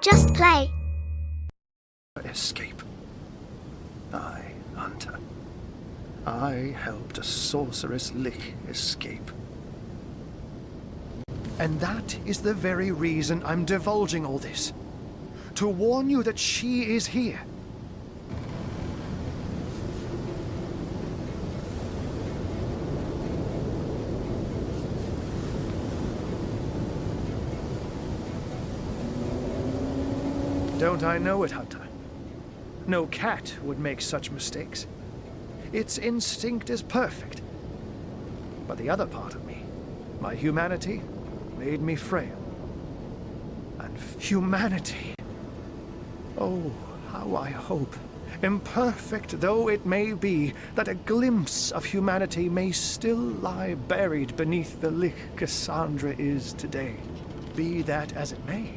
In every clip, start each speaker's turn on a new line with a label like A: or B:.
A: Just play.
B: Escape. I, Hunter. I helped a sorceress Lich escape. And that is the very reason I'm divulging all this. To warn you that she is here. Don't I know it, Hunter? No cat would make such mistakes. Its instinct is perfect. But the other part of me, my humanity, made me frail. And humanity... Oh, how I hope, imperfect though it may be, that a glimpse of humanity may still lie buried beneath the Lich Cassandra is today. Be that as it may.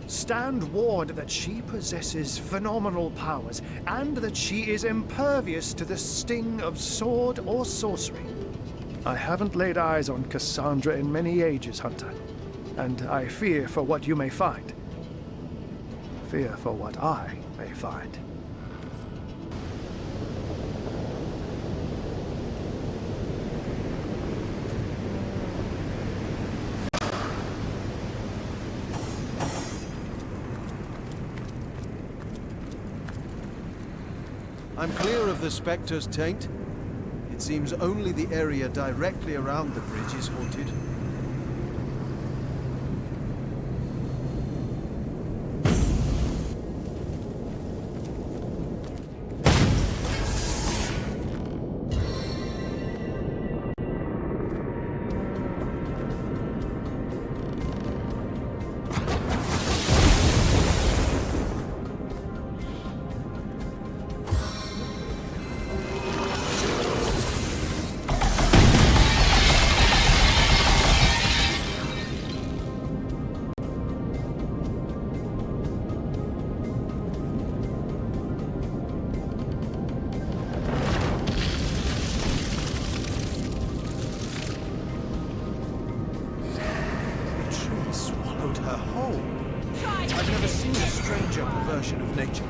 B: Stand ward that she possesses phenomenal powers, and that she is impervious to the sting of sword or sorcery. I haven't laid eyes on Cassandra in many ages, Hunter, and I fear for what you may find. Fear for what I may find.
C: I'm clear of the Spectre's taint. It seems only the area directly around the bridge is haunted. Her whole. I've never seen a stranger perversion of nature.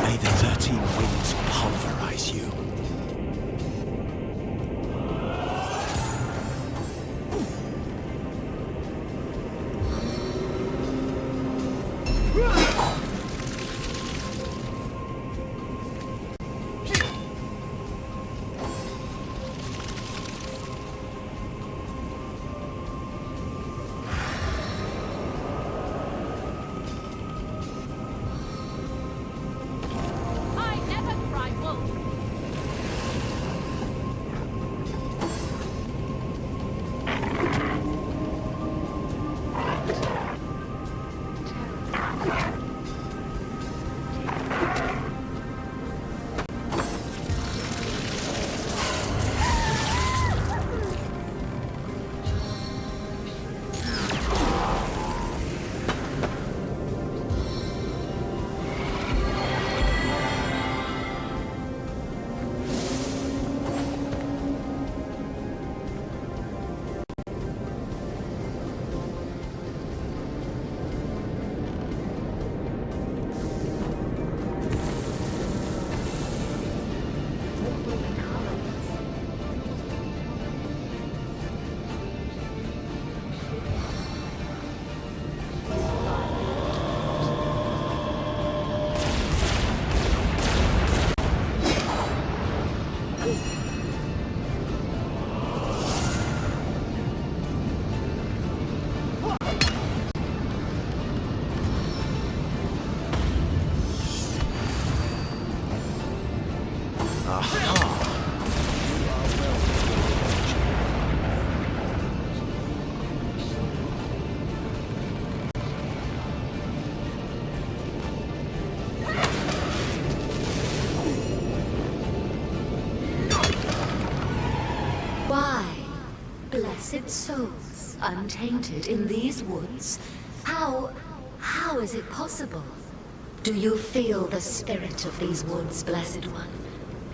D: May the 13 winds pulverize you.
E: Blessed souls, untainted in these woods. How is it possible?
A: Do you feel the spirit of these woods, Blessed One?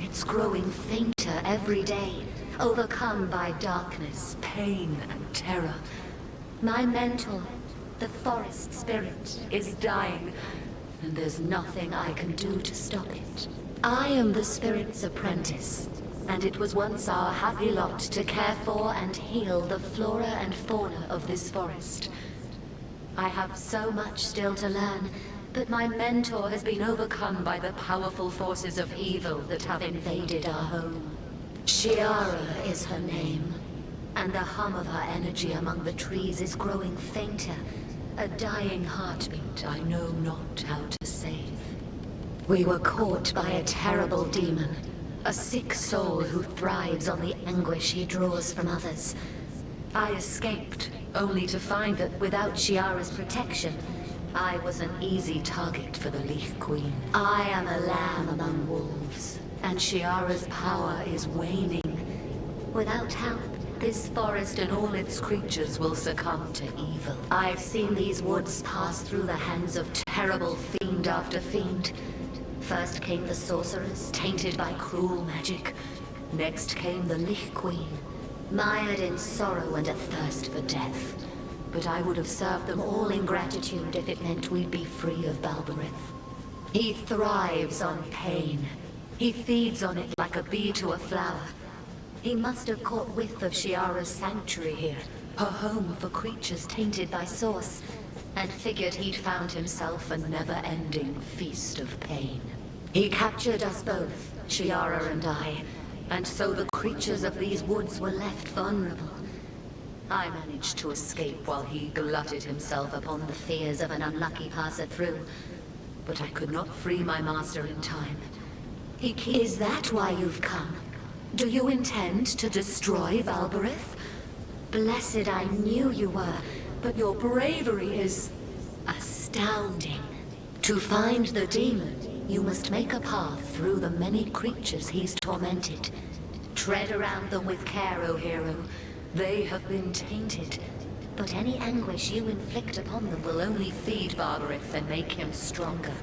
A: It's growing fainter every day, overcome by darkness, pain, and terror. My mentor, the forest spirit, is dying, and there's nothing I can do to stop it. I am the spirit's apprentice, and it was once our happy lot to care for and heal the flora and fauna of this forest. I have so much still to learn, but my mentor has been overcome by the powerful forces of evil that have invaded our home. Shiara is her name, and the hum of her energy among the trees is growing fainter. A dying heartbeat I know not how to save. We were caught by a terrible demon, a sick soul who thrives on the anguish he draws from others. I escaped, only to find that without Shiara's protection, I was an easy target for the Leaf Queen. I am a lamb among wolves, and Shiara's power is waning. Without help, this forest and all its creatures will succumb to evil. I've seen these woods pass through the hands of terrible fiend after fiend. First came the sorcerers, tainted by cruel magic. Next came the Lich Queen, mired in sorrow and a thirst for death. But I would have served them all in gratitude if it meant we'd be free of Balberith. He thrives on pain. He feeds on it like a bee to a flower. He must have caught whiff of Shiara's sanctuary here, her home for creatures tainted by source, and figured he'd found himself a never-ending feast of pain. He captured us both, Shiara and I, and so the creatures of these woods were left vulnerable. I managed to escape while he glutted himself upon the fears of an unlucky passer-through, but I could not free my master in time. Is that why you've come? Do you intend to destroy Balberith? Blessed I knew you were, but your bravery is astounding. To find the demon, you must make a path through the many creatures he's tormented. Tread around them with care, O hero. They have been tainted, but any anguish you inflict upon them will only feed Balberith and make him stronger.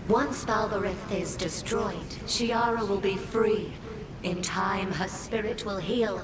A: Once Balberith is destroyed, Shiara will be free. In time, her spirit will heal.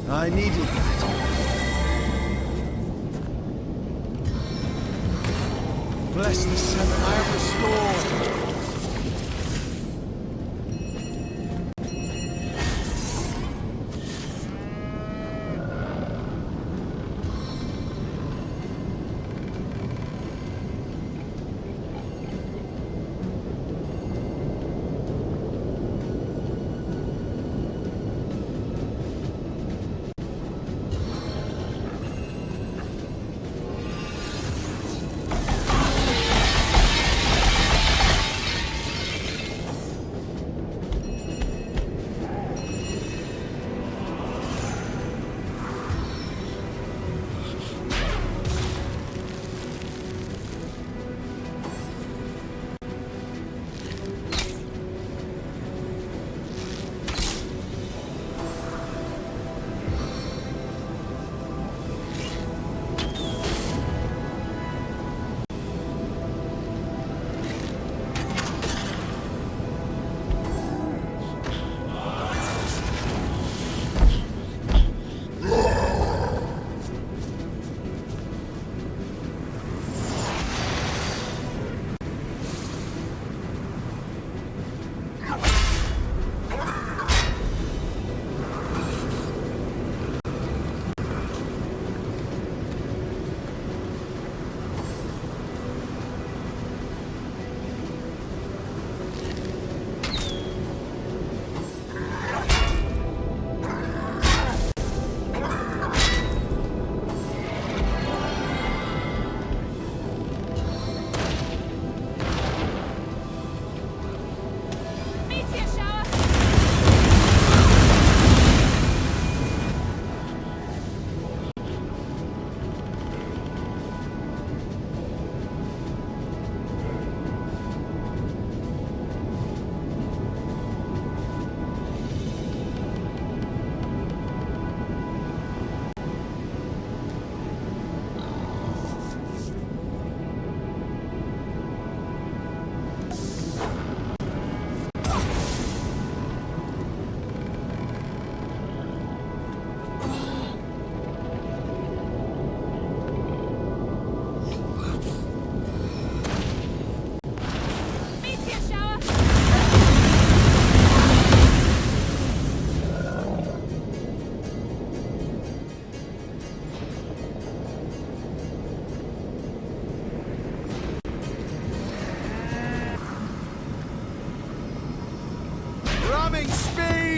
C: I needed that. Bless the seven, I am restored.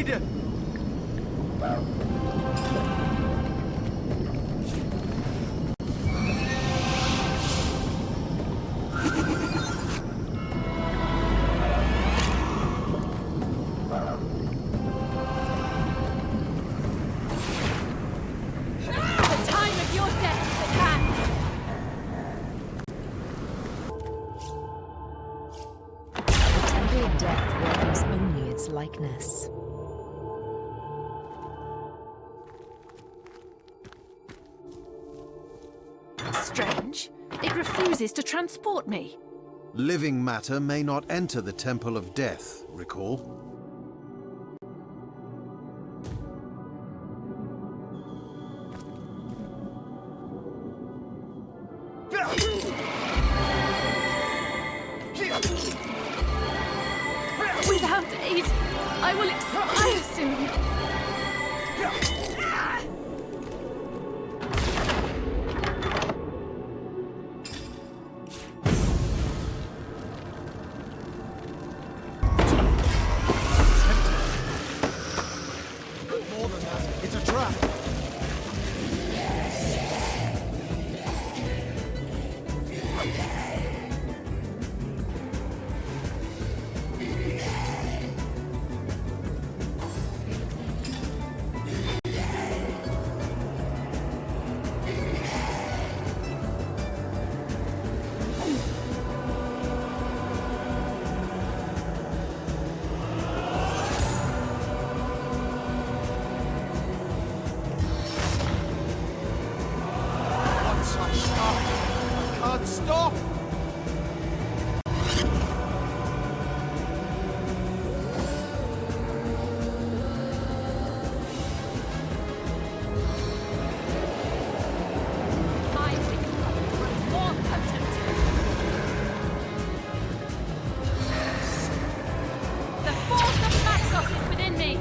C: need!
E: The time of your death is at hand!
F: The Temple of Death welcomes only its likeness.
E: Strange. It refuses to transport me.
C: Living matter may not enter the Temple of Death, recall?
E: Without aid, I will expire soon.
C: More than that, it's a trap! Once I start, I can't stop!
E: My victory grows more potent. The force of Maxos is within me.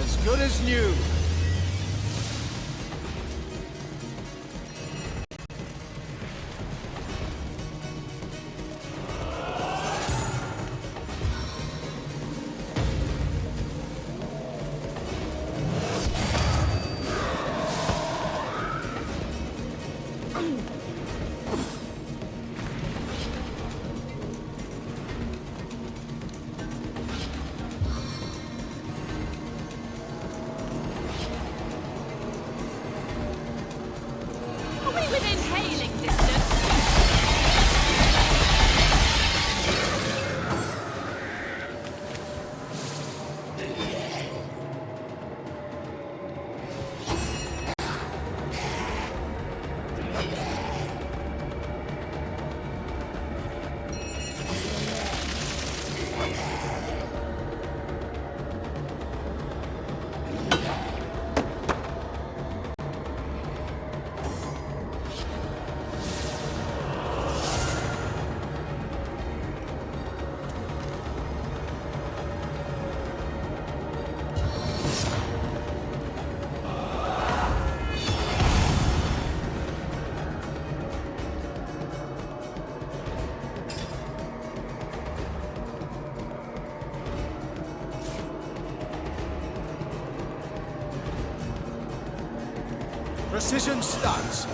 E: As good as new!
C: Precision stance.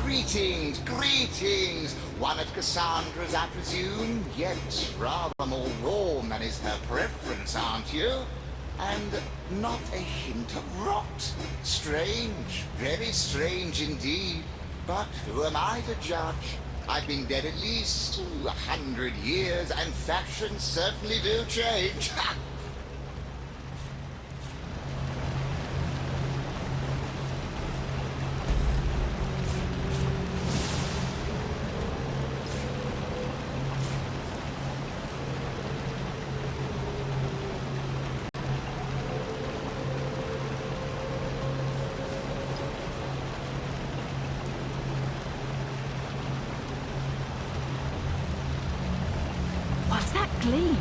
G: Greetings, greetings! One of Cassandra's, I presume? Yet rather more warm than is her preference, aren't you? And not a hint of rot. Strange, very strange indeed. But who am I to judge? I've been dead at least 100 years, and fashions certainly do change.
E: What's that gleam?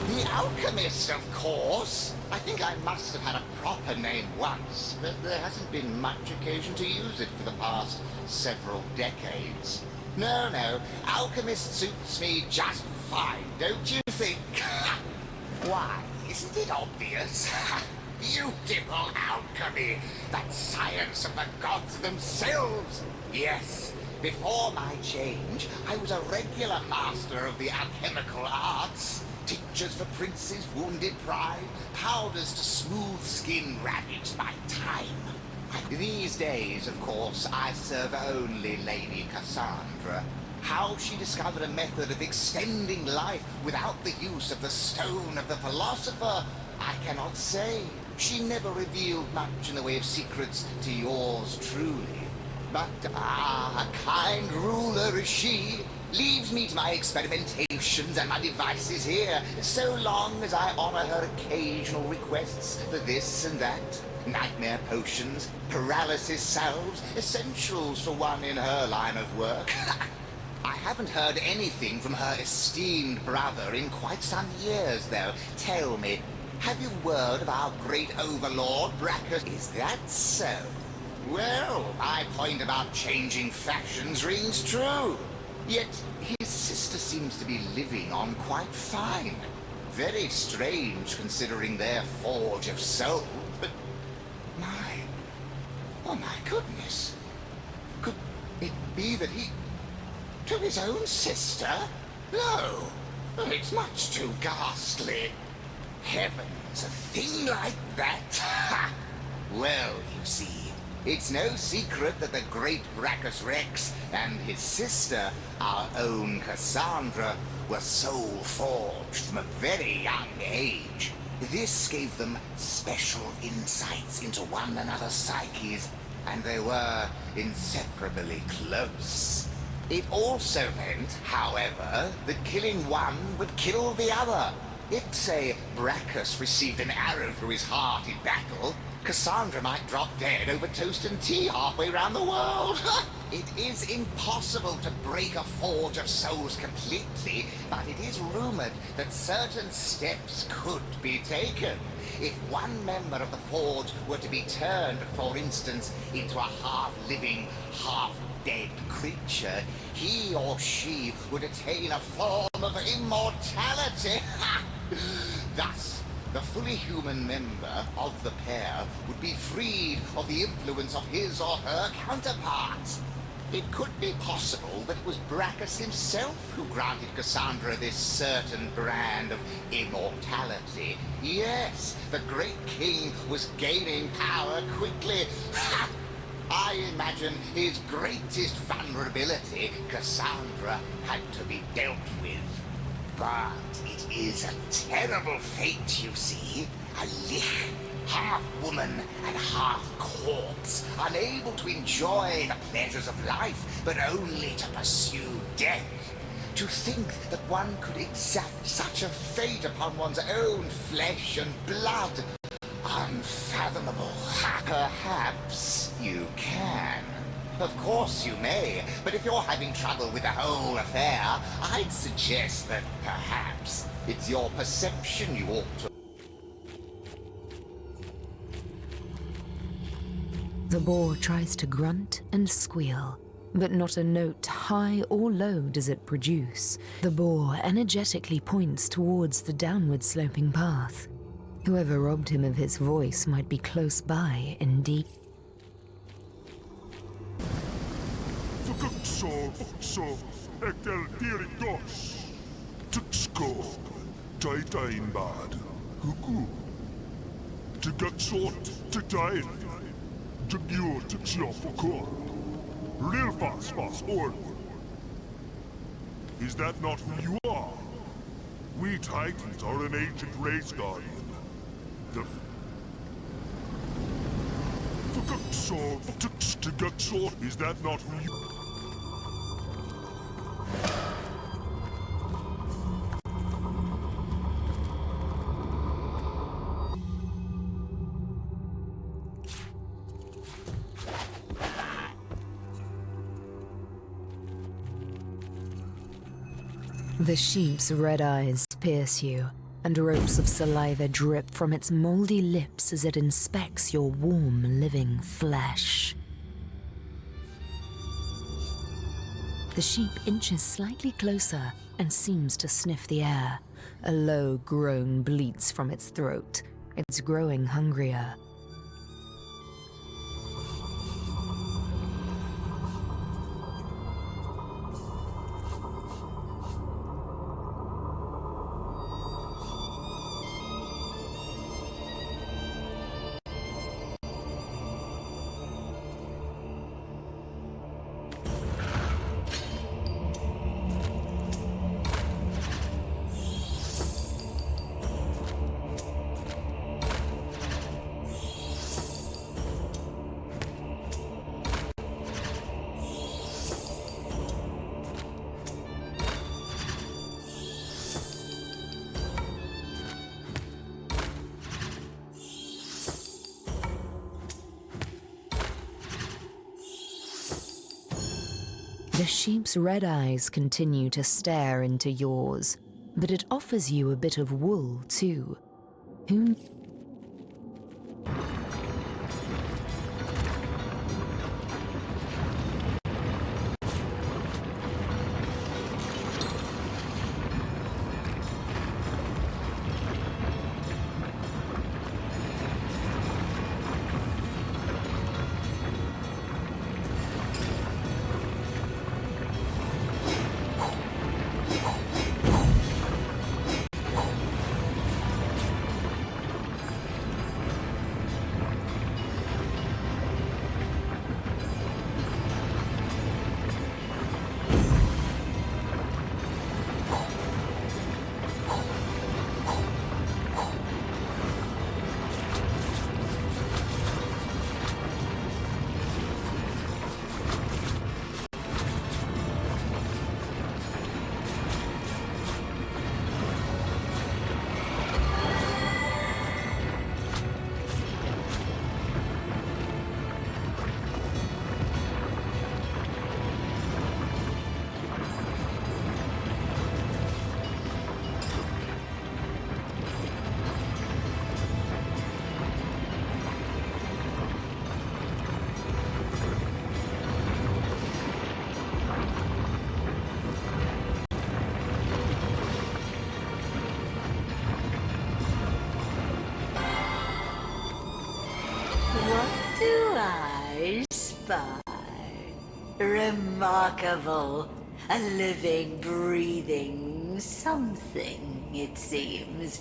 G: The alchemist, of course. I think I must have had a proper name once, but there hasn't been much occasion to use it for the past several decades. No, no, alchemist suits me just fine, don't you think? Why, isn't it obvious? Beautiful alchemy, that science of the gods themselves. Yes, before my change, I was a regular master of the alchemical arts. Tinctures for princes' wounded pride, powders to smooth skin ravaged by time. These days, of course, I serve only Lady Cassandra. How she discovered a method of extending life without the use of the stone of the philosopher, I cannot say. She never revealed much in the way of secrets to yours truly. But, a kind ruler is she. Leaves me to my experimentations and my devices here, so long as I honor her occasional requests for this and that. Nightmare potions, paralysis salves, essentials for one in her line of work. I haven't heard anything from her esteemed brother in quite some years, though. Tell me, have you word of our great overlord, Brackus? Is that so? Well, my point about changing fashions rings true. Yet his sister seems to be living on quite fine. Very strange, considering their forge of soul, but oh my goodness. Could it be that he... to his own sister? No, it's much too ghastly. Heavens, a thing like that? Well, you see, it's no secret that the great Brackus Rex and his sister, our own Cassandra, were soul-forged from a very young age. This gave them special insights into one another's psyches, and they were inseparably close. It also meant, however, that killing one would kill the other. If, say, Brackus received an arrow through his heart in battle, Cassandra might drop dead over toast and tea halfway around the world. It is impossible to break a Forge of Souls completely, but it is rumored that certain steps could be taken. If one member of the Forge were to be turned, for instance, into a half-living, half-dead creature, he or she would attain a form of immortality. Thus, the fully human member of the pair would be freed of the influence of his or her counterparts. It could be possible that it was Brachus himself who granted Cassandra this certain brand of immortality. Yes, the great king was gaining power quickly. I imagine his greatest vulnerability, Cassandra, had to be dealt with. But it is a terrible fate, you see. A lich, half woman and half corpse, unable to enjoy the pleasures of life, but only to pursue death. To think that one could exact such a fate upon one's own flesh and blood. Unfathomable. Perhaps you can. Of course you may, but if you're having trouble with the whole affair, I'd suggest that perhaps it's your perception you ought to...
F: The boar tries to grunt and squeal, but not a note high or low does it produce. The boar energetically points towards the downward sloping path. Whoever robbed him of his voice might be close by indeed.
H: Is that not who you are? We Titans are an ancient race guardian. The... Is that not who you...
F: The sheep's red eyes pierce you, and ropes of saliva drip from its moldy lips as it inspects your warm, living flesh. The sheep inches slightly closer and seems to sniff the air. A low groan bleats from its throat. It's growing hungrier. The sheep's red eyes continue to stare into yours, but it offers you a bit of wool, too. Who...
I: Do I spy? Remarkable. A living, breathing something, it seems.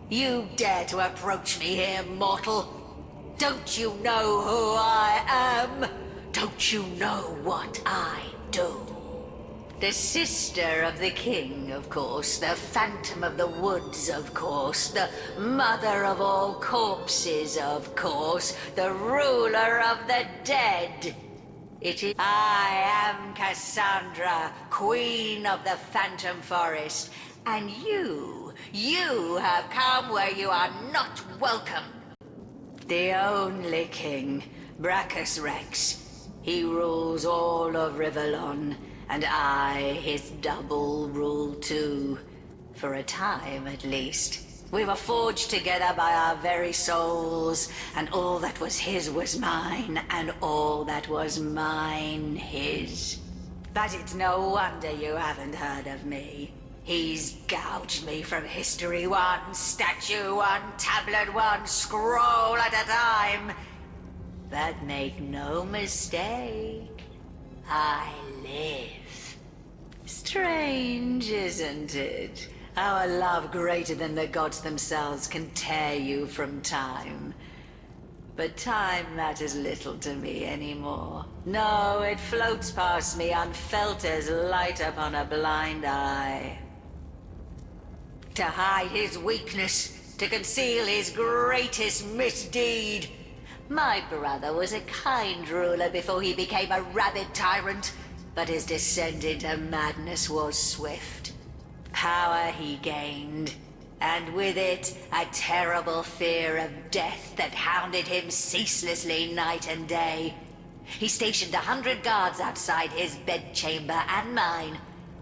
I: You dare to approach me here, mortal? Don't you know who I am? Don't you know what I do? The sister of the king, of course. The phantom of the woods, of course. The mother of all corpses, of course. The ruler of the dead. I am Cassandra, queen of the Phantom Forest. And you have come where you are not welcome. The only king, Brachus Rex. He rules all of Rivellon, and I, his double, rule too. For a time, at least. We were forged together by our very souls, and all that was his was mine, and all that was mine his. But it's no wonder you haven't heard of me. He's gouged me from history, one statue, one tablet, one scroll at a time. But make no mistake, I live. Strange, isn't it? How a love greater than the gods themselves can tear you from time. But time matters little to me anymore. No, it floats past me unfelt as light upon a blind eye. To hide his weakness, to conceal his greatest misdeed. My brother was a kind ruler before he became a rabid tyrant, but his descent into madness was swift. Power he gained, and with it, a terrible fear of death that hounded him ceaselessly night and day. He stationed 100 guards outside his bedchamber and mine,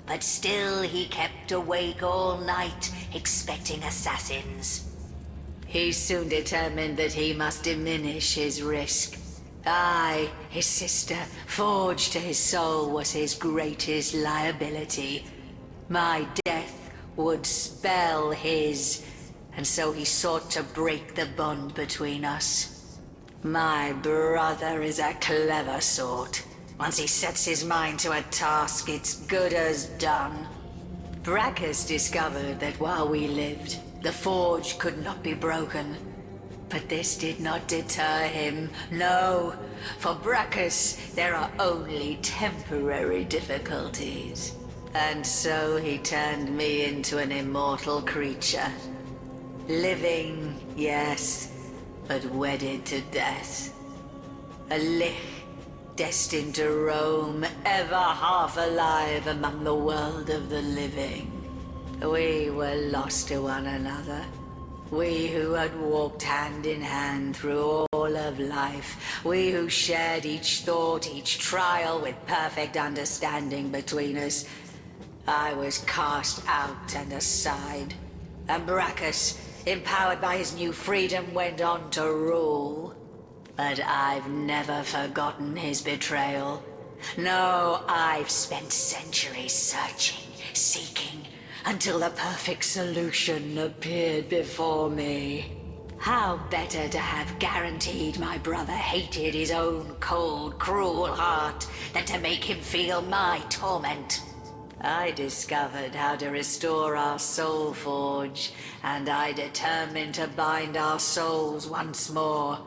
I: but still he kept awake all night, expecting assassins. He soon determined that he must diminish his risk. I, his sister, forged to his soul, was his greatest liability. My death would spell his, and so he sought to break the bond between us. My brother is a clever sort. Once he sets his mind to a task, it's good as done. Brachus discovered that while we lived, the forge could not be broken. But this did not deter him, no. For Brachus, there are only temporary difficulties. And so he turned me into an immortal creature. Living, yes, but wedded to death. A lich, destined to roam, ever half alive among the world of the living. We were lost to one another. We who had walked hand in hand through all of life. We who shared each thought, each trial with perfect understanding between us. I was cast out and aside. And Brachus, empowered by his new freedom, went on to rule. But I've never forgotten his betrayal. No, I've spent centuries searching, seeking, until the perfect solution appeared before me. How better to have guaranteed my brother hated his own cold, cruel heart than to make him feel my torment. I discovered how to restore our soul forge, and I determined to bind our souls once more.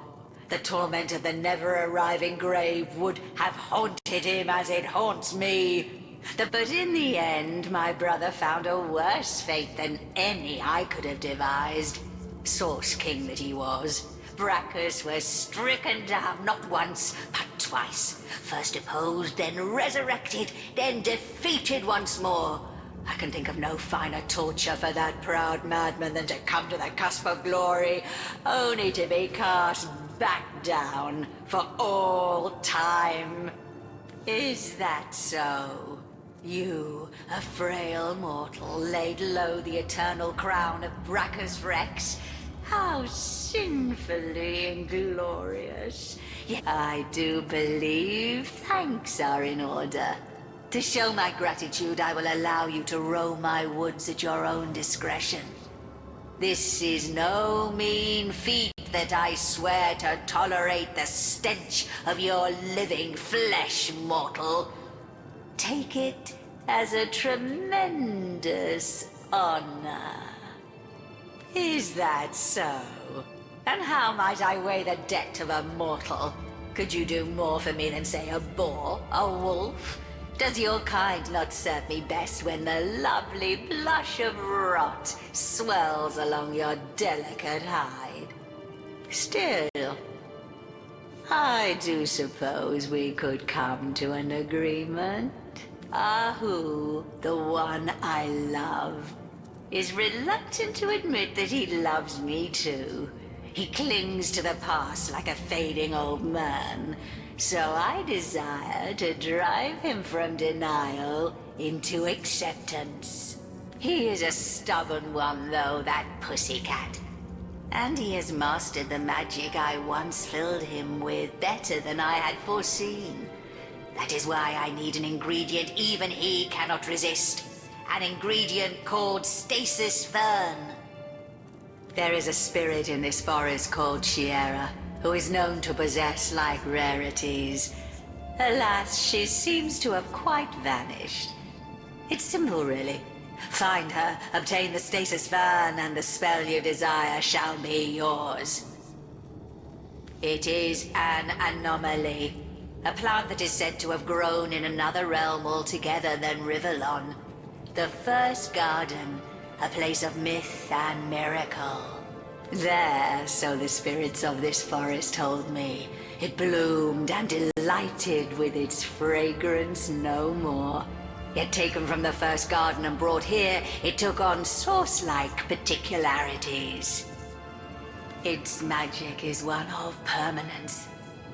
I: The torment of the never-arriving grave would have haunted him as it haunts me. But in the end, my brother found a worse fate than any I could have devised. Source King that he was, Brachus was stricken down not once, but twice. First deposed, then resurrected, then defeated once more. I can think of no finer torture for that proud madman than to come to the cusp of glory, only to be cast back down for all time. Is that so? You, a frail mortal, laid low the eternal crown of Brachus Rex? How sinfully inglorious. Yet I do believe thanks are in order. To show my gratitude, I will allow you to roam my woods at your own discretion. This is no mean feat that I swear to tolerate the stench of your living flesh, mortal. Take it as a tremendous honor. Is that so? And how might I weigh the debt of a mortal? Could you do more for me than, say, a boar, a wolf? Does your kind not serve me best when the lovely blush of rot swells along your delicate hide? Still, I do suppose we could come to an agreement. Ahu, the one I love, is reluctant to admit that he loves me too. He clings to the past like a fading old man. So I desire to drive him from denial into acceptance. He is a stubborn one, though, that pussycat. And he has mastered the magic I once filled him with better than I had foreseen. That is why I need an ingredient even he cannot resist. An ingredient called stasis fern. There is a spirit in this forest called Sierra, who is known to possess like rarities. Alas, she seems to have quite vanished. It's simple, really. Find her, obtain the stasis fern, and the spell you desire shall be yours. It is an anomaly. A plant that is said to have grown in another realm altogether than Rivellon. The first garden, a place of myth and miracle. There, so the spirits of this forest told me, it bloomed and delighted with its fragrance no more. Yet taken from the first garden and brought here, it took on source-like particularities. Its magic is one of permanence.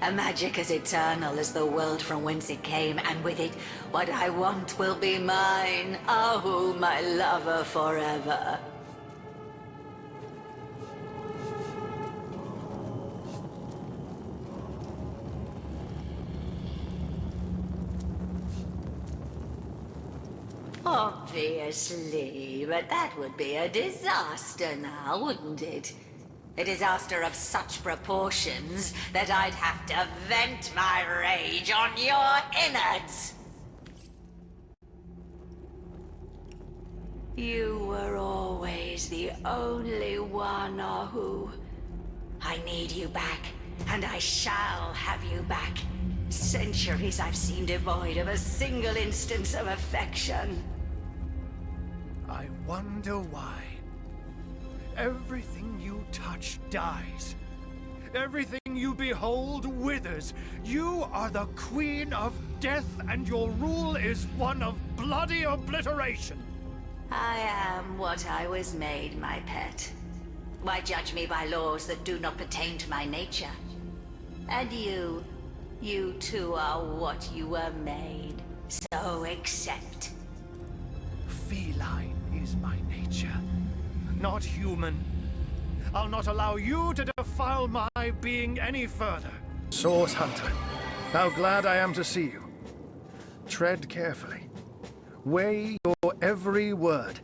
I: A magic as eternal as the world from whence it came, and with it, what I want will be mine. Ahu, my lover forever. Obviously, but that would be a disaster now, wouldn't it? A disaster of such proportions that I'd have to vent my rage on your innards. You were always the only one, Ahu. I need you back, and I shall have you back. Centuries I've seen devoid of a single instance of affection.
B: I wonder why. Everything you touch dies. Everything you behold withers. You are the queen of death, and your rule is one of bloody obliteration.
I: I am what I was made, my pet. Why judge me by laws that do not pertain to my nature? And you too are what you were made. So accept.
B: Feline is my nature, not human. I'll not allow you to defile my being any further. Source Hunter, how glad I am to see you. Tread carefully. Weigh your every word.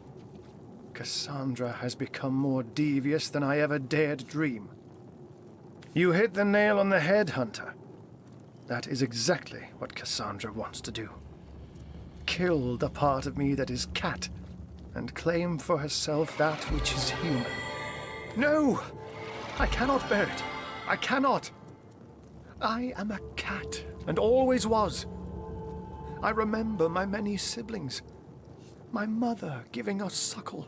B: Cassandra has become more devious than I ever dared dream. You hit the nail on the head, Hunter. That is exactly what Cassandra wants to do. Kill the part of me that is cat, and claim for herself that which is human. No! I cannot bear it. I cannot. I am a cat, and always was. I remember my many siblings. My mother giving us suckle,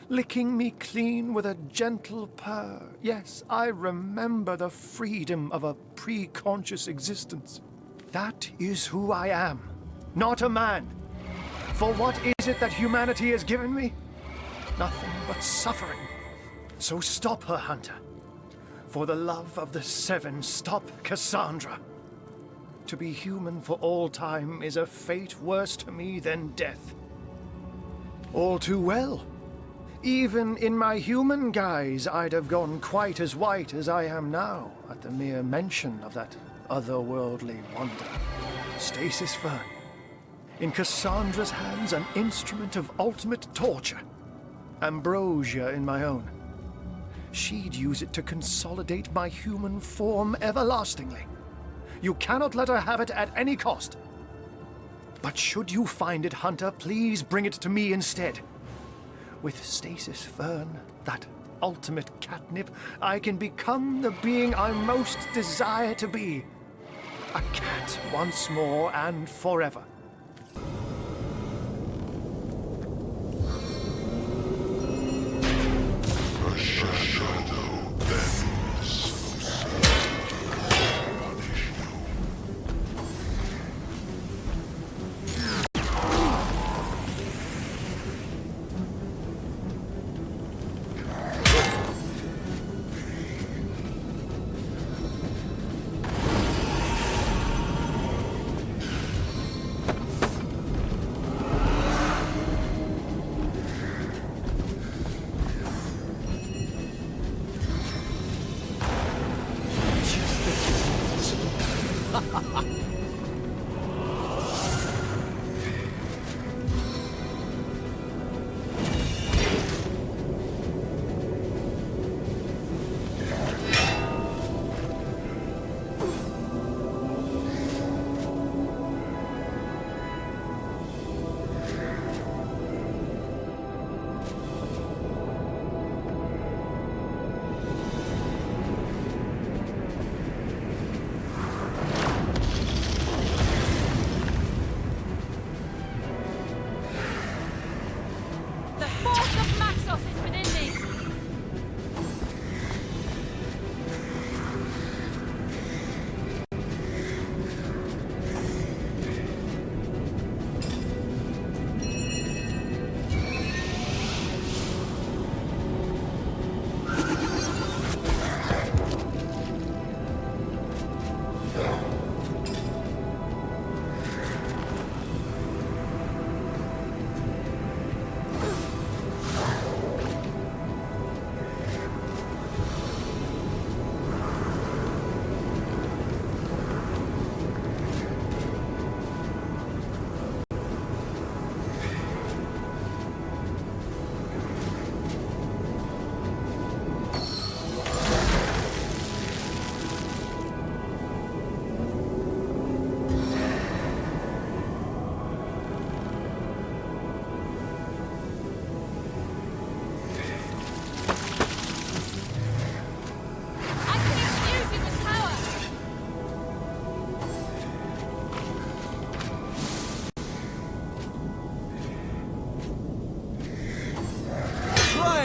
B: licking me clean with a gentle purr. Yes, I remember the freedom of a pre-conscious existence. That is who I am, not a man. For what is it that humanity has given me? Nothing but suffering. So stop her, Hunter. For the love of the Seven, stop Cassandra. To be human for all time is a fate worse to me than death. All too well. Even in my human guise, I'd have gone quite as white as I am now at the mere mention of that otherworldly wonder. Stasis Fern. In Cassandra's hands, an instrument of ultimate torture. Ambrosia in my own. she'd use it to consolidate my human form everlastingly. You cannot let her have it at any cost. But should you find it, Hunter, please bring it to me instead. With Stasis Fern, that ultimate catnip, I can become the being I most desire to be. A cat once more and forever.
H: A shadow bends. Punish you.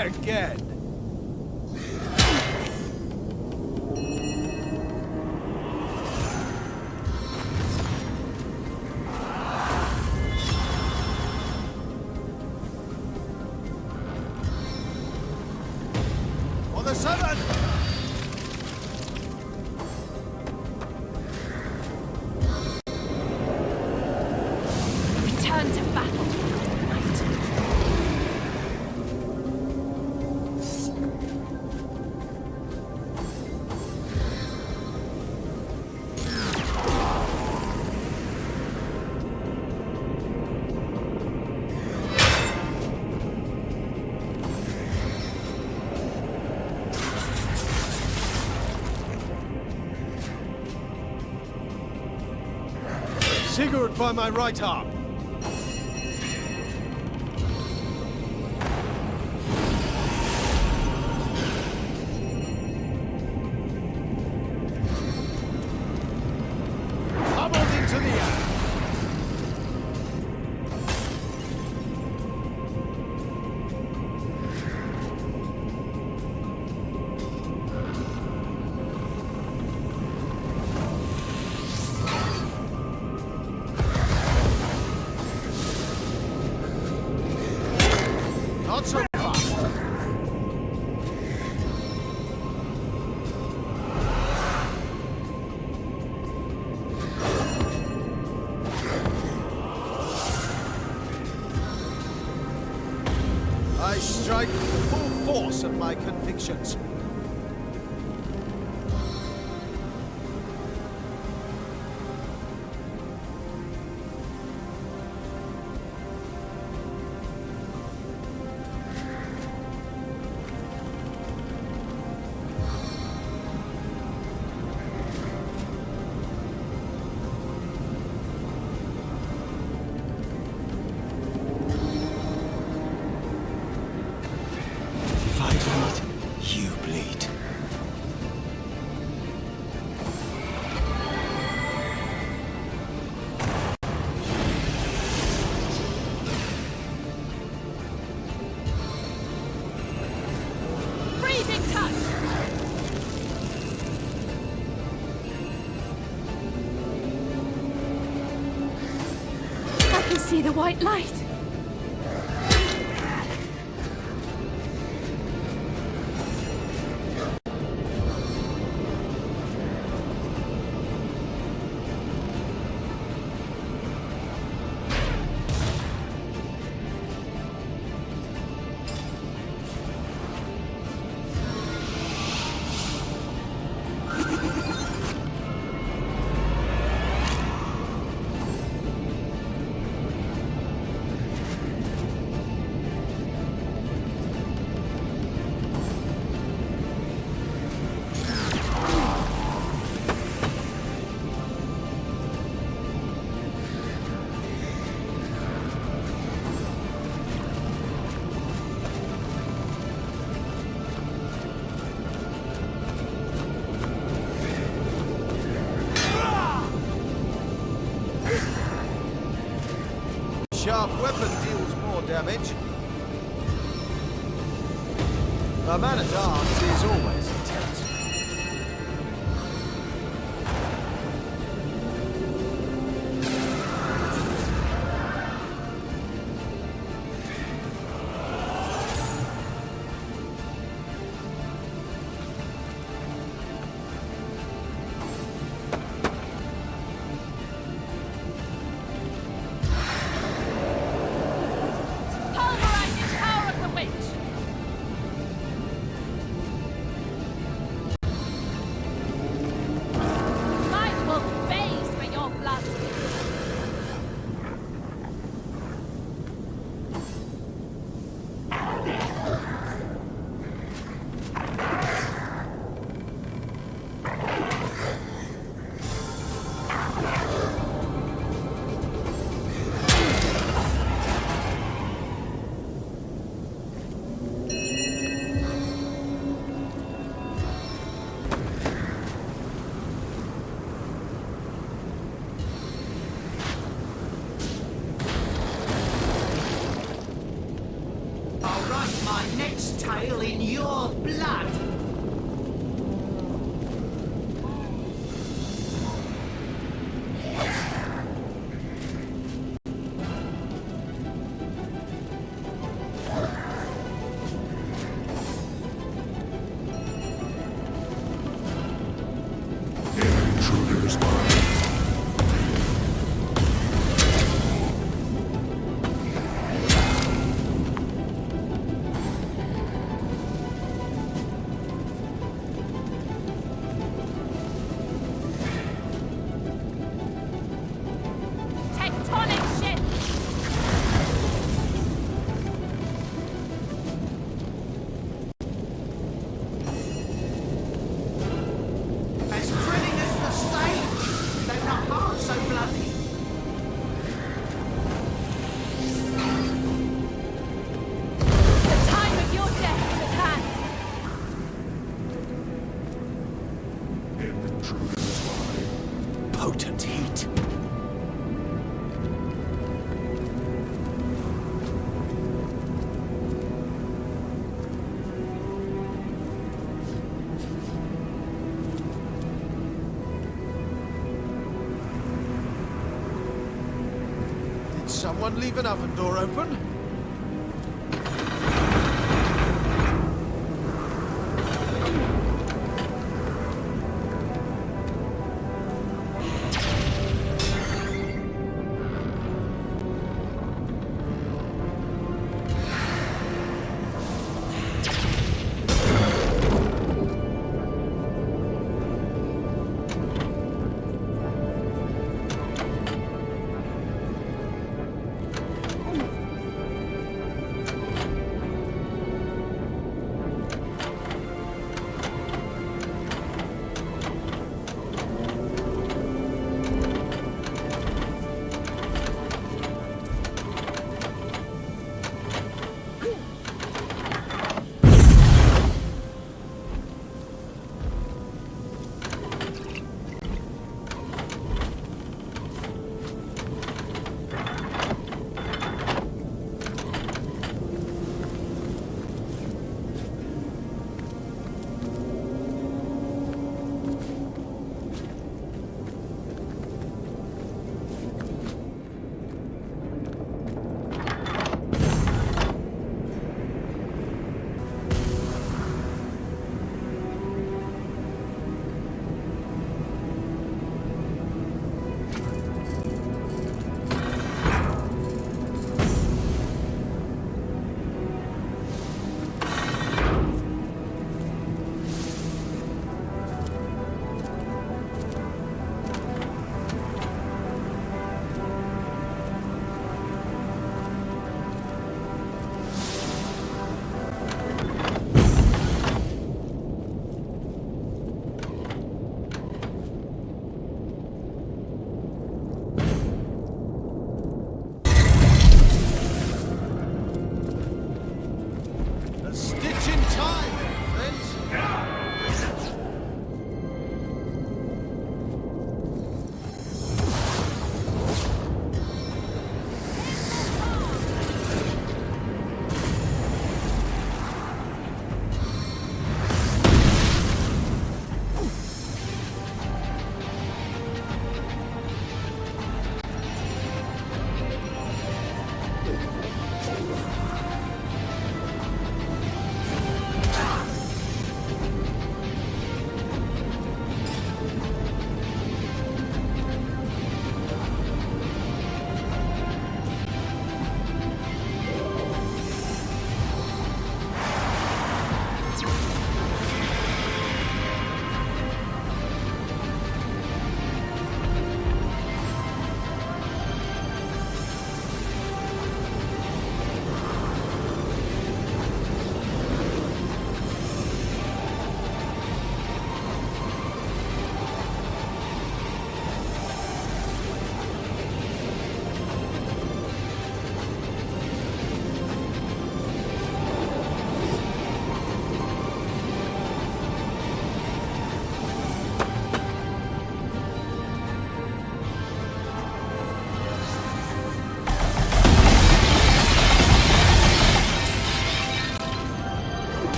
C: Again. For the seven!
E: Return to battle.
C: Sigurd by my right arm. Hobbled into the air. Not so fast. I strike with the full force of my convictions.
E: can see the white light.
C: Sharp weapon deals more damage. A man-at-arms is always intense.
E: Pulverizing power of the witch! Light will phase for your blood.
J: I'll write my next tale in your blood.
H: Intruder's mind.
E: Tectonic shift!
J: As thrilling as the stage, though not half so bloody.
E: The time of your death is at hand.
H: Intruder's mind.
D: Potent heat.
C: Did someone leave an oven door open?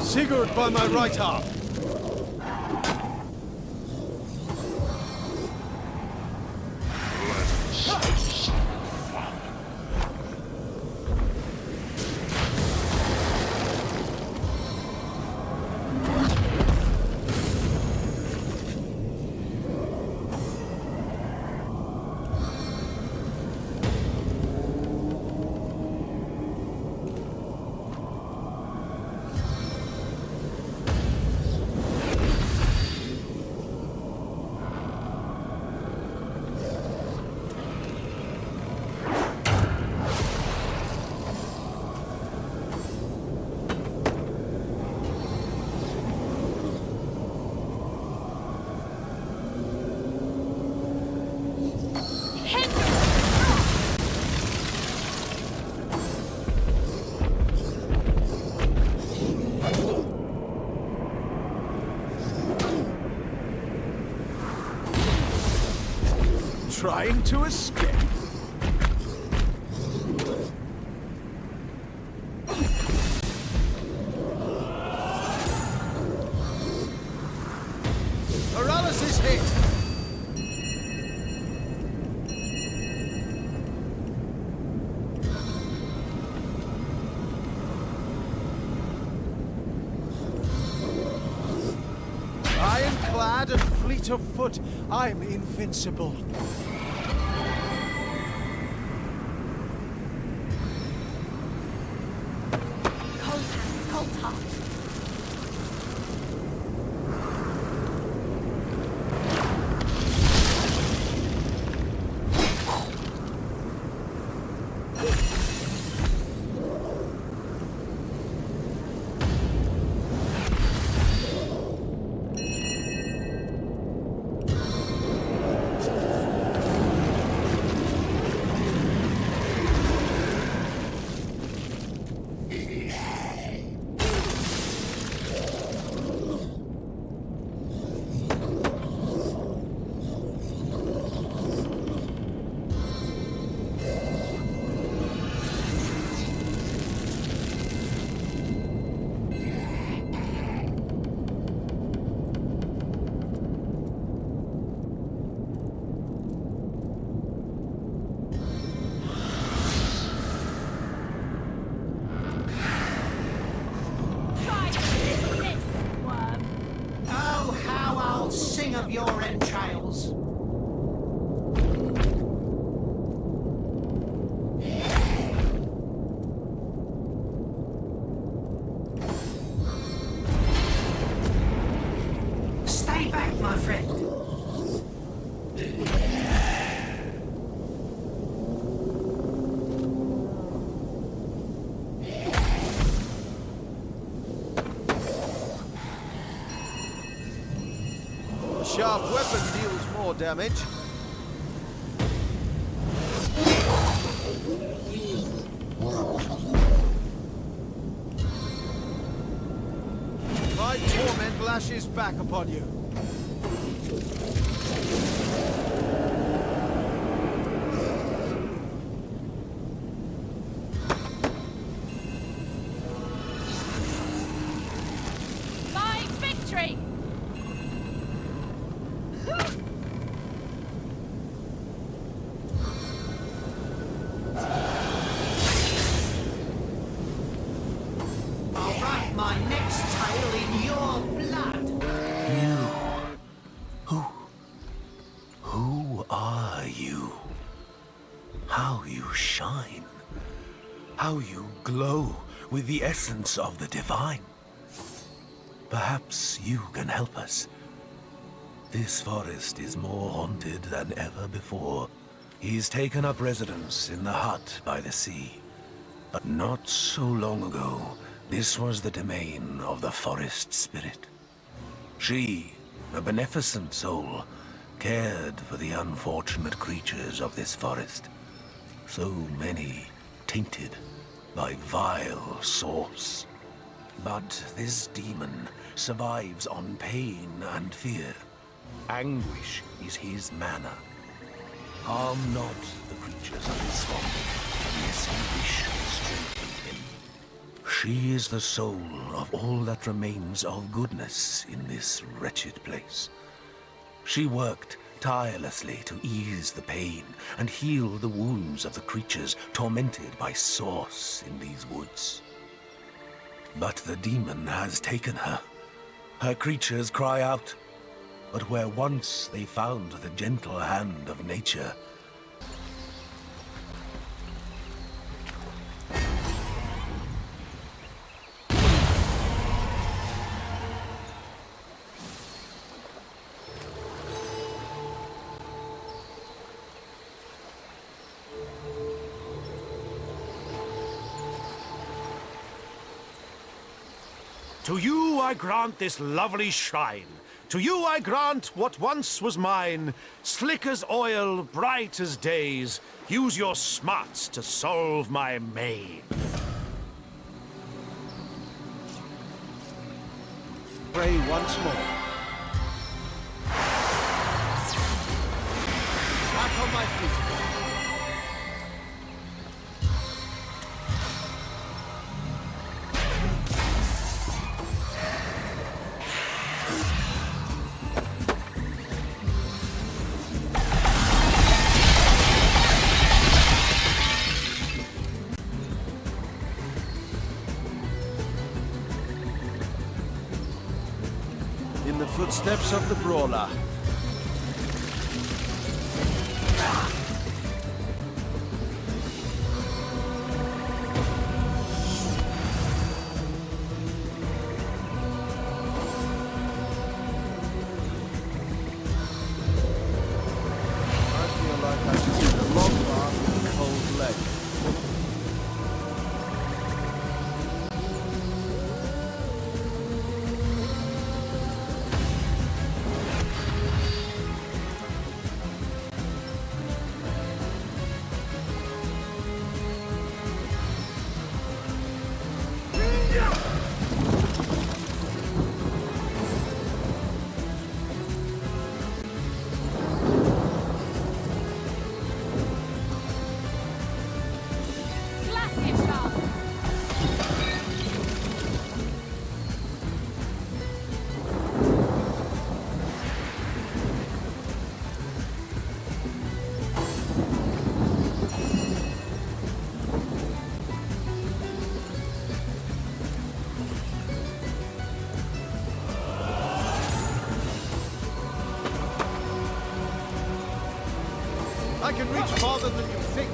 C: Sigurd by my right arm. Trying to escape. Paralysis hit. Ironclad and fleet of foot, I'm invincible.
J: Of your entrails. Stay back, my friend.
C: Sharp weapon deals more damage. My torment lashes back upon you.
E: My victory!
J: I'll write my next tale in your blood.
D: Who are you? How you shine. How you glow with the essence of the divine. Perhaps you can help us. This forest is more haunted than ever before. He's taken up residence in the hut by the sea. But not so long ago, this was the domain of the forest spirit. She, a beneficent soul, cared for the unfortunate creatures of this forest. So many tainted by vile source. But this demon survives on pain and fear. Anguish is his manner. Harm not the creatures of his swamp, unless you wish to strengthen him. She is the soul of all that remains of goodness in this wretched place. She worked tirelessly to ease the pain and heal the wounds of the creatures tormented by Source in these woods. But the demon has taken her. Her creatures cry out, but where once they found the gentle hand of nature,
K: to you I grant this lovely shrine. To you I grant what once was mine. Slick as oil, bright as days. Use your smarts to solve my main.
C: Pray once more. Back on my feet. In the footsteps of the brawler. I feel like I just hit a long bar with a cold leg. I can reach farther than you think.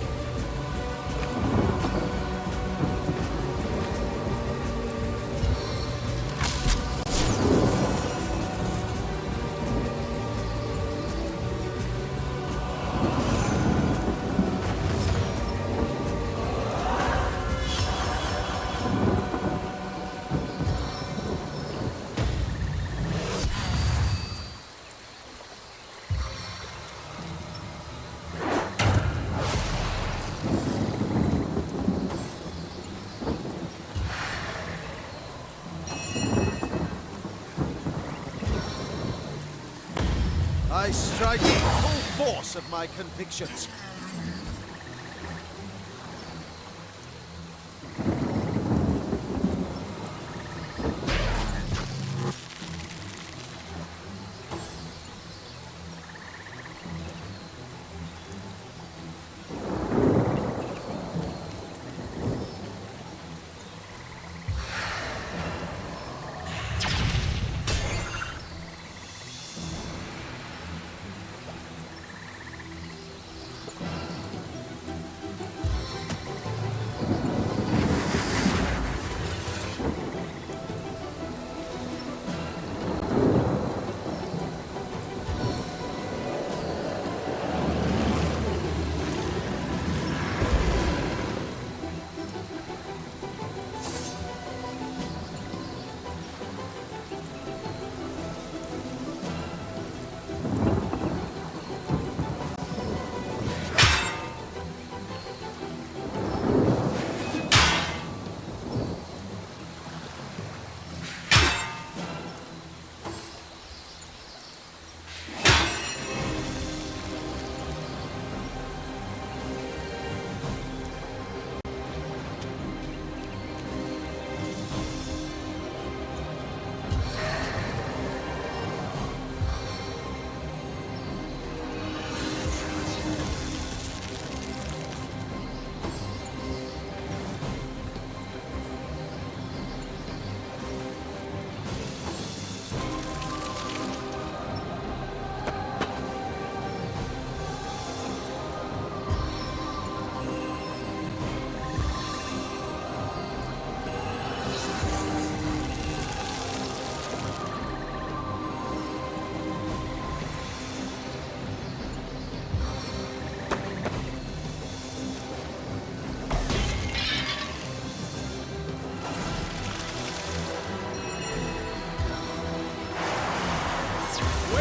C: I strike with the full force of my convictions.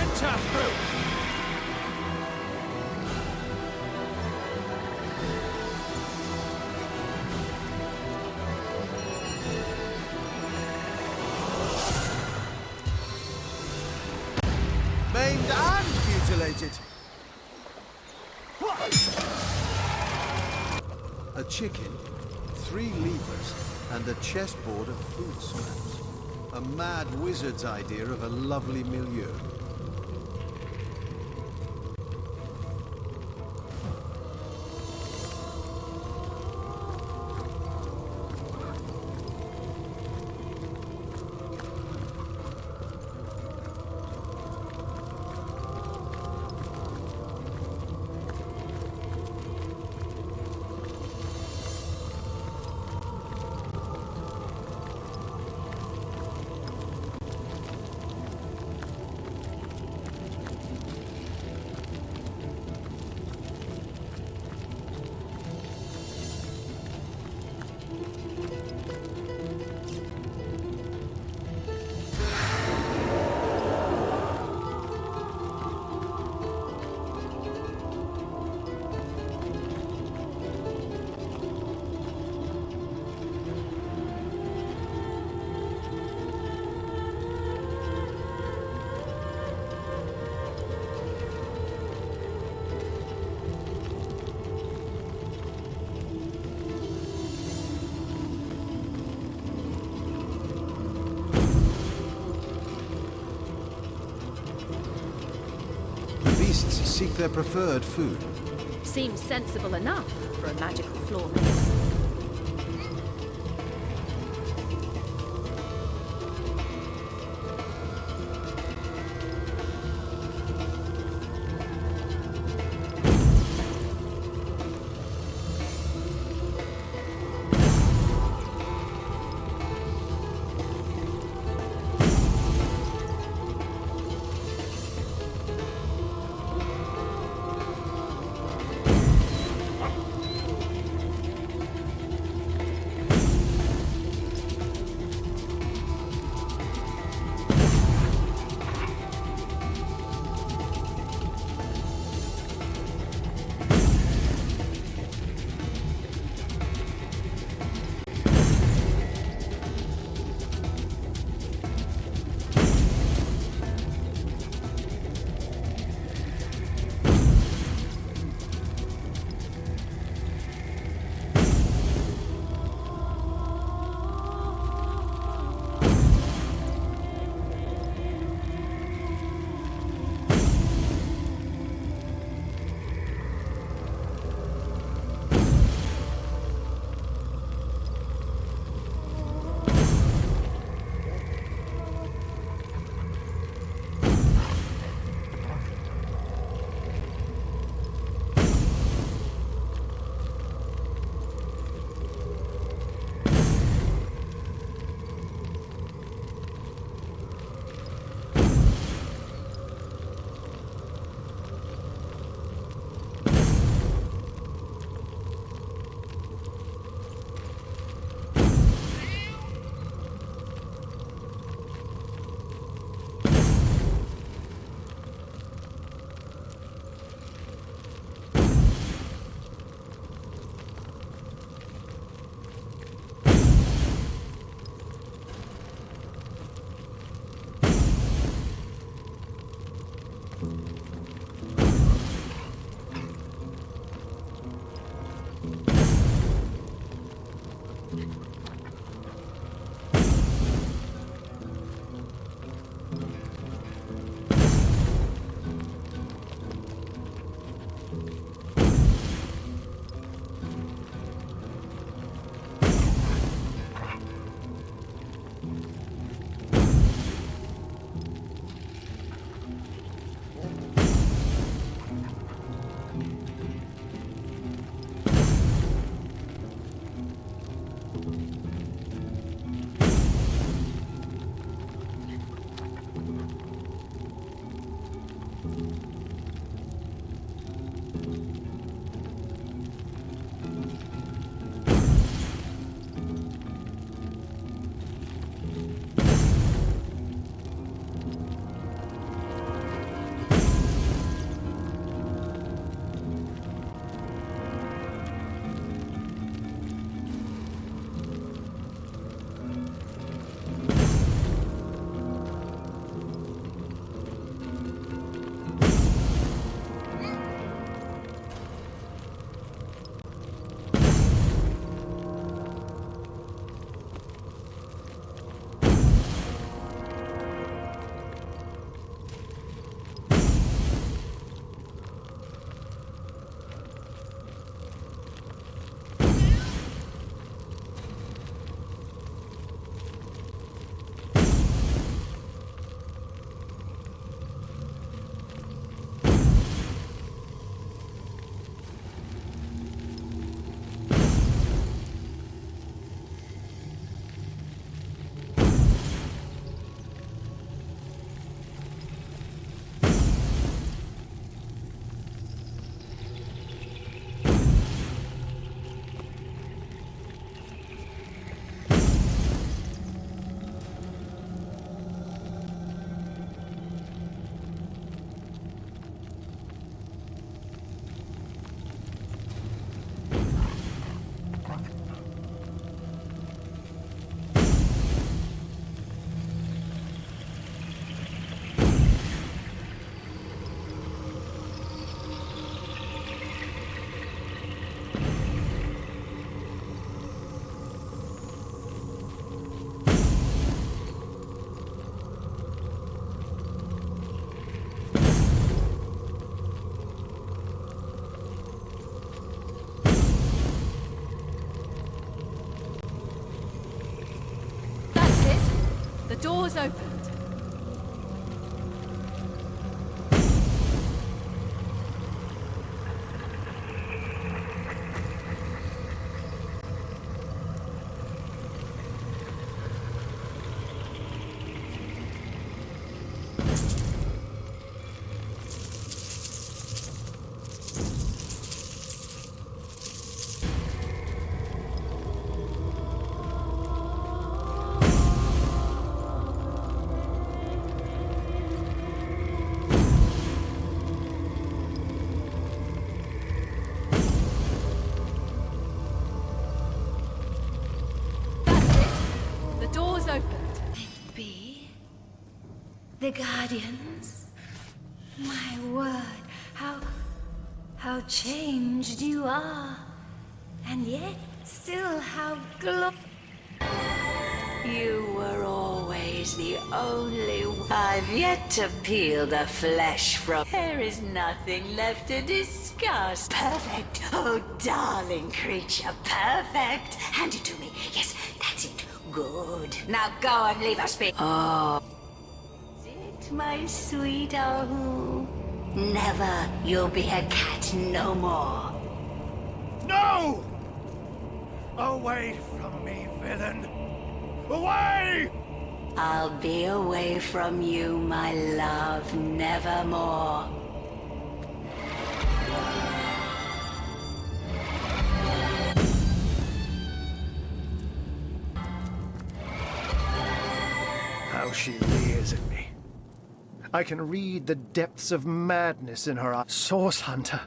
K: Enter through!
C: Maimed and mutilated. A chicken, 3 levers, and a chessboard of food scraps. A mad wizard's idea of a lovely milieu. Seek their preferred food.
E: Seems sensible enough for a magical floor maze. door's opened. The door's opened.
A: Be the Guardians. My word, how changed you are. And yet, still how
I: You were always the only one. I've yet to peel the flesh from. There is nothing left to discuss. Perfect. Oh, darling creature. Perfect. Hand it to me. Yes, that's it. Good. Now go and leave us be. Oh. Is it, my sweet Ahu? Never. You'll be a cat no more.
B: No! Away from me, villain! Away!
I: I'll be away from you, my love, nevermore.
B: How she leers at me. I can read the depths of madness in her eyes. Source Hunter.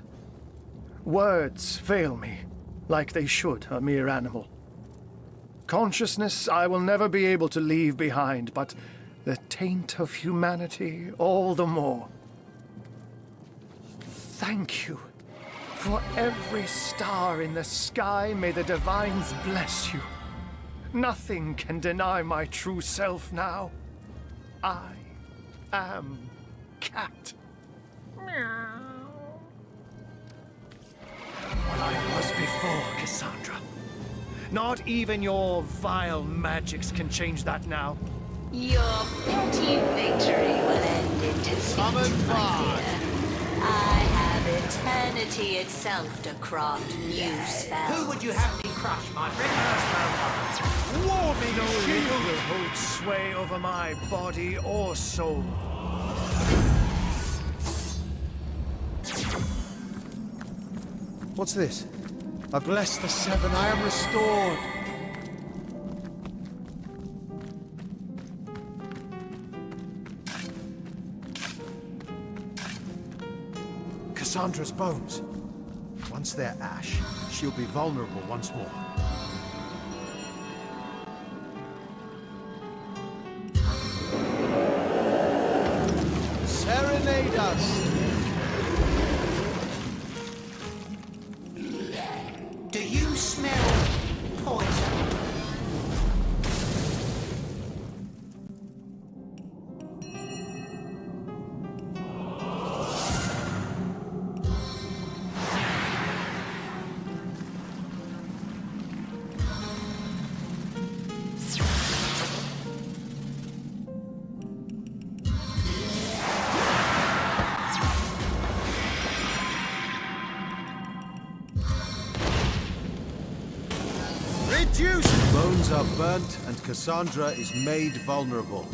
B: Words fail me, like they should a mere animal. Consciousness I will never be able to leave behind, but the taint of humanity all the more. Thank you. For every star in the sky, may the divines bless you. Nothing can deny my true self now. I am Cat. Meow. What I was before, Cassandra. Not even your vile magics can change that now.
I: Your petty victory will end in defeat, my dear. I have eternity itself to craft new spells.
J: Who would you have me crush, my friend?
B: Warming no evil will hold sway over my body or soul.
C: What's this? I bless the seven, I am restored. Cassandra's bones. Once they're ash, she'll be vulnerable once more. Serenade us!
J: Do you smell poison?
C: Bones are burnt, and Cassandra is made vulnerable.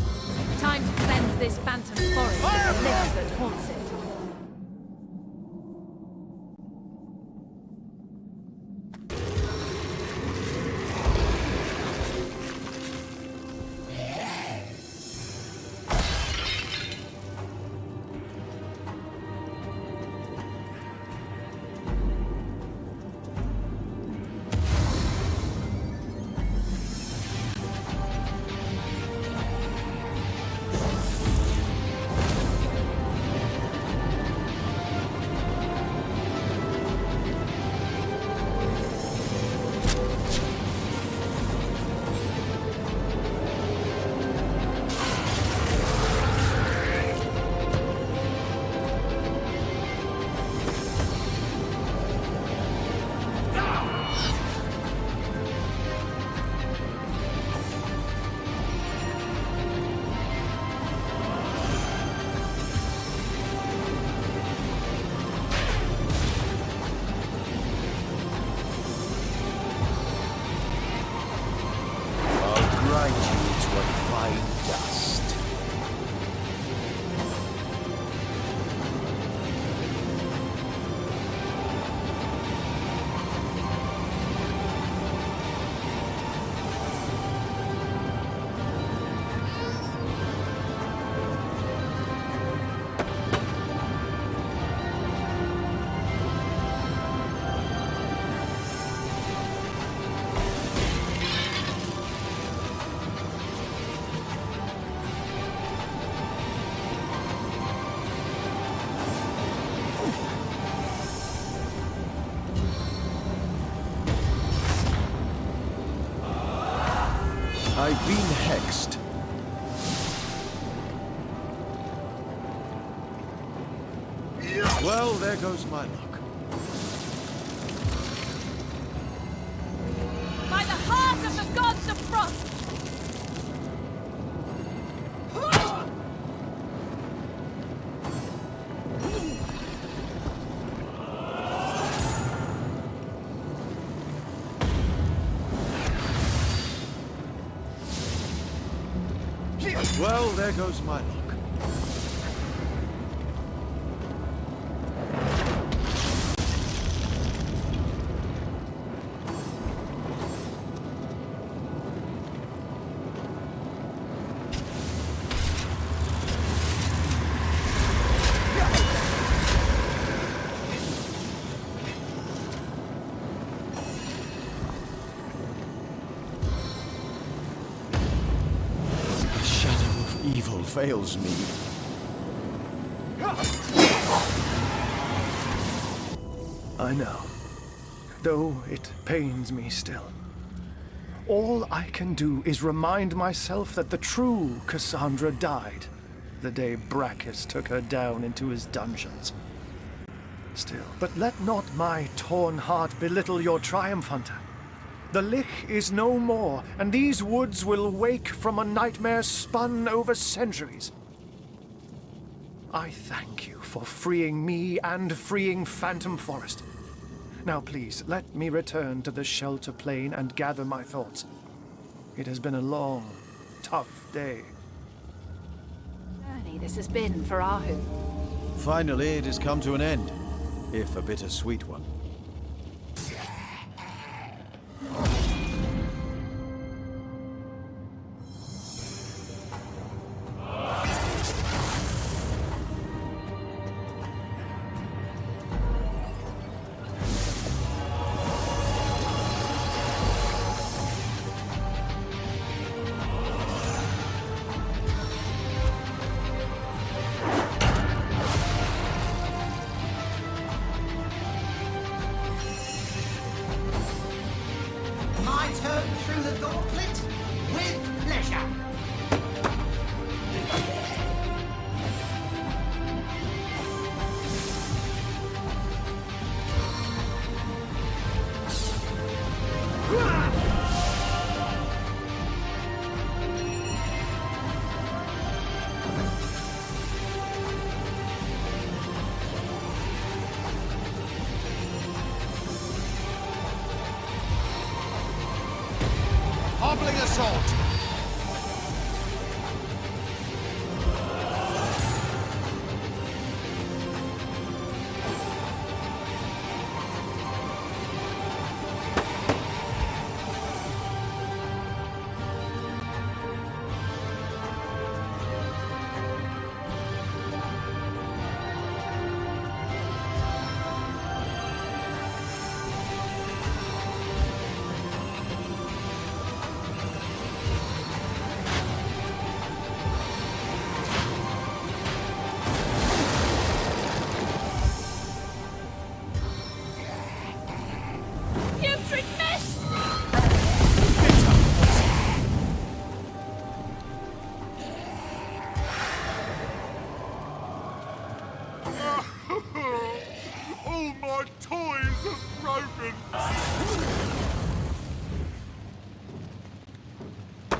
E: Time to cleanse this phantom forest of the lift that haunts it.
C: I've been hexed. Well, there goes my luck.
E: By the heart of the gods of frost!
C: Well, there goes my luck. Evil fails me.
B: I know, though it pains me still. All I can do is remind myself that the true Cassandra died the day Brachus took her down into his dungeons. Still, but let not my torn heart belittle your triumph, Hunter. The Lich is no more, and these woods will wake from a nightmare spun over centuries. I thank you for freeing me and freeing Phantom Forest. Now please, let me return to the shelter plain and gather my thoughts. It has been a long, tough day.
E: Journey this has been for Ahu.
C: Finally, it has come to an end, if a bittersweet one.
J: My turn through the gauntlet with pleasure.
C: Hobbling assault!
E: Putrid mist!
H: All my toys are broken!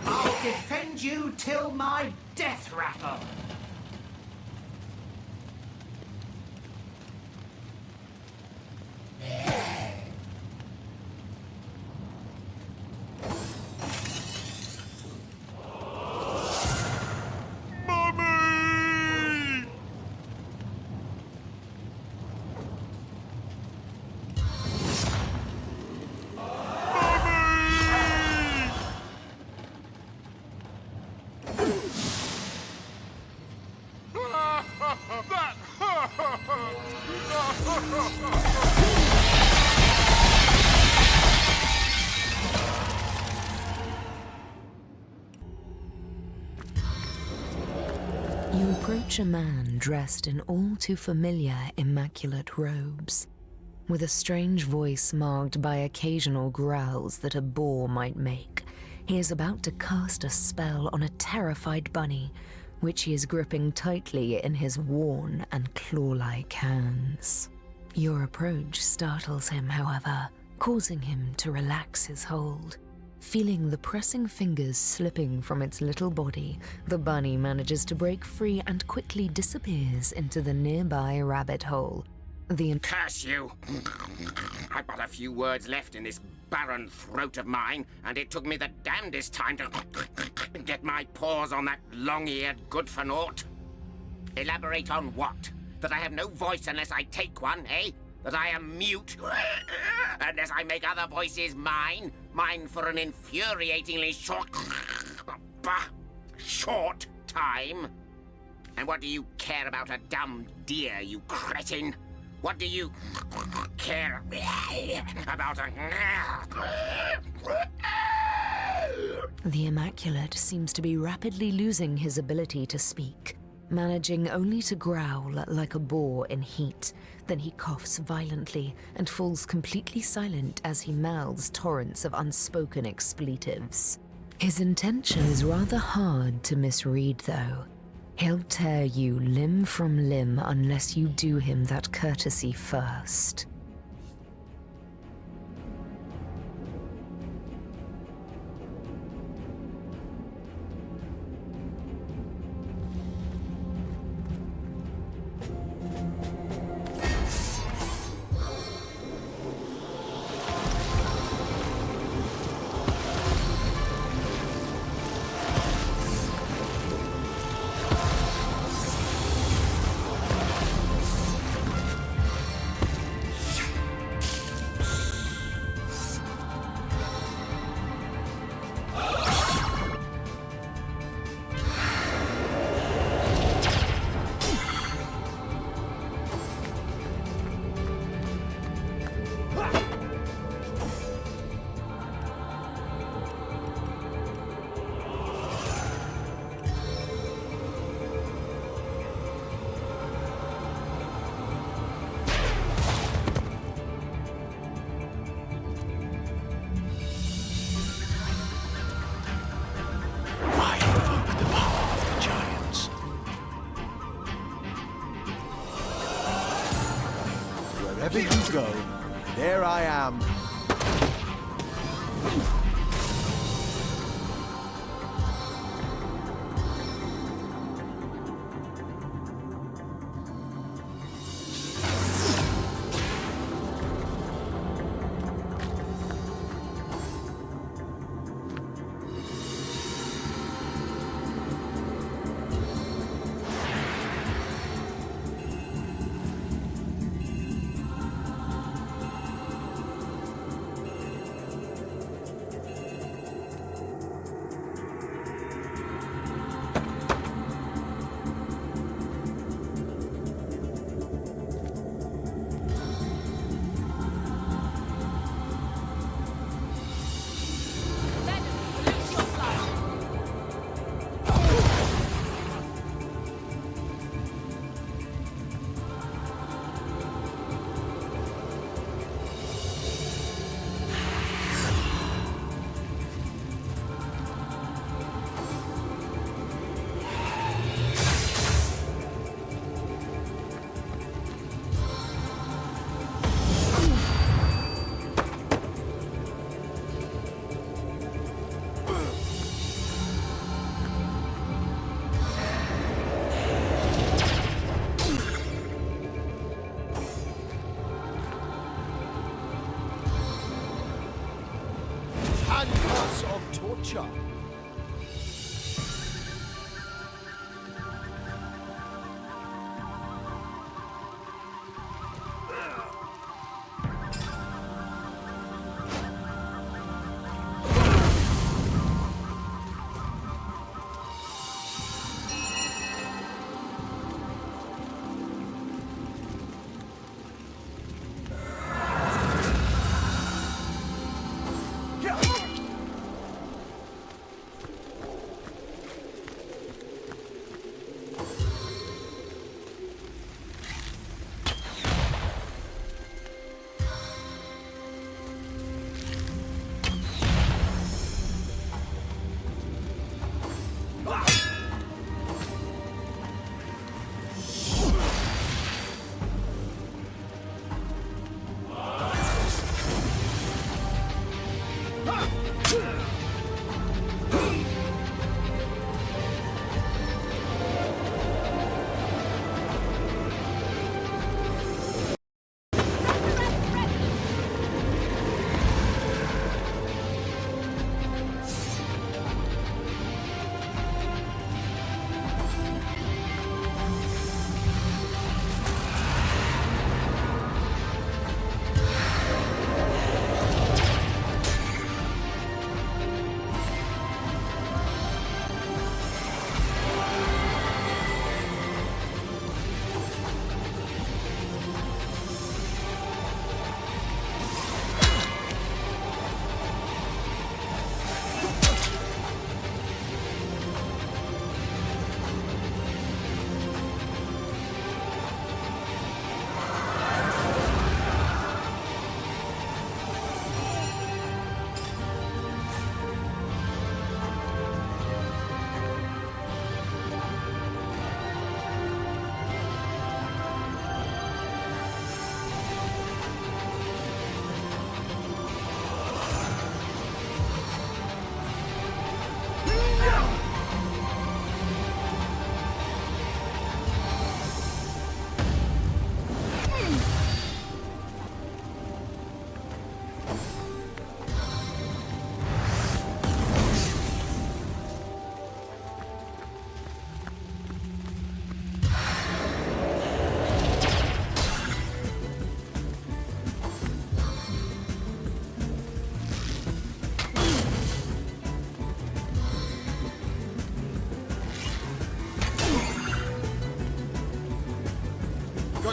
J: I'll defend you till my death rattle.
H: Mummy! That
F: You approach a man dressed in all too familiar immaculate robes, with a strange voice marked by occasional growls that a boar might make. He is about to cast a spell on a terrified bunny, which he is gripping tightly in his worn and claw-like hands. Your approach startles him, however, causing him to relax his hold. Feeling the pressing fingers slipping from its little body, the bunny manages to break free and quickly disappears into the nearby rabbit hole.
L: Curse you! I've got a few words left in this barren throat of mine, and it took me the damnedest time to get my paws on that long-eared good-for-naught. Elaborate on what? That I have no voice unless I take one, eh? That I am mute unless I make other voices mine? Mine for an infuriatingly short time? And what do you care about a dumb deer, you cretin? What do you care about a...
F: The Immaculate seems to be rapidly losing his ability to speak, managing only to growl like a boar in heat. Then he coughs violently and falls completely silent as he mouths torrents of unspoken expletives. His intention is rather hard to misread, though. He'll tear you limb from limb unless you do him that courtesy first.
C: Wherever you go, there I am. Handcuffs of torture.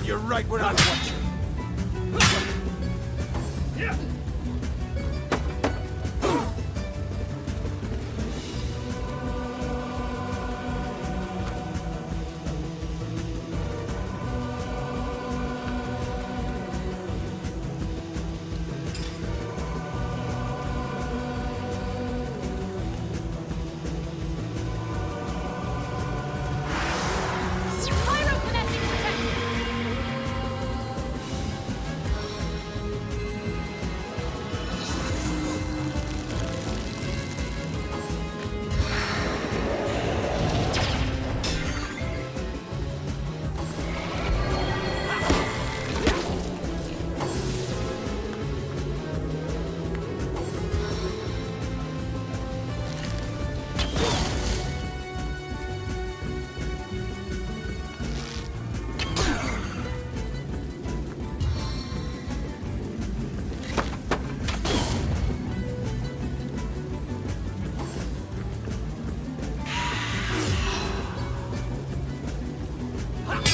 K: on you right where I want you.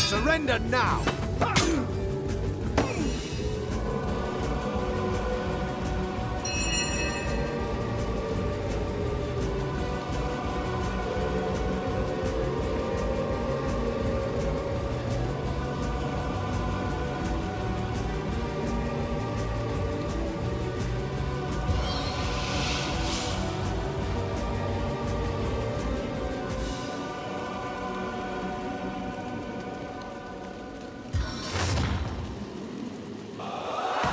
K: Surrender now!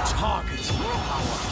K: Target power.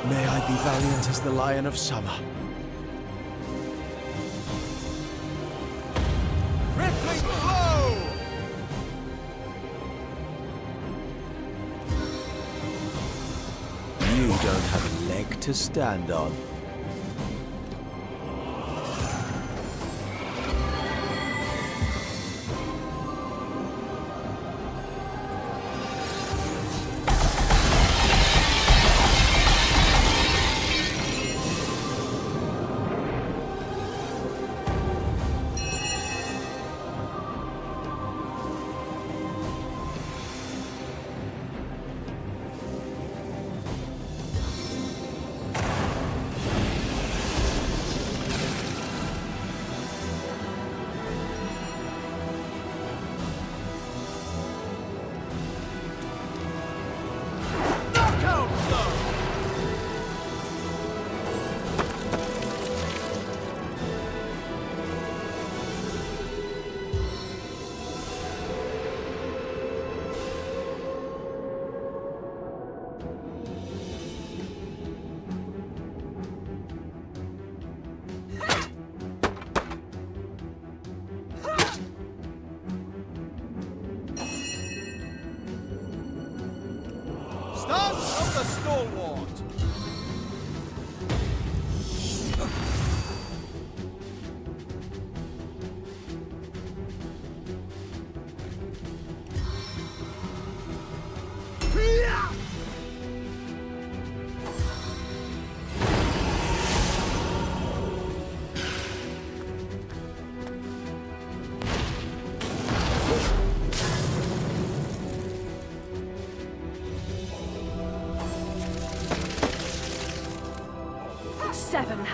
K: May I be valiant as the Lion of Summer. Rippling blow! You don't have a leg to stand on. Stance of the stalwart!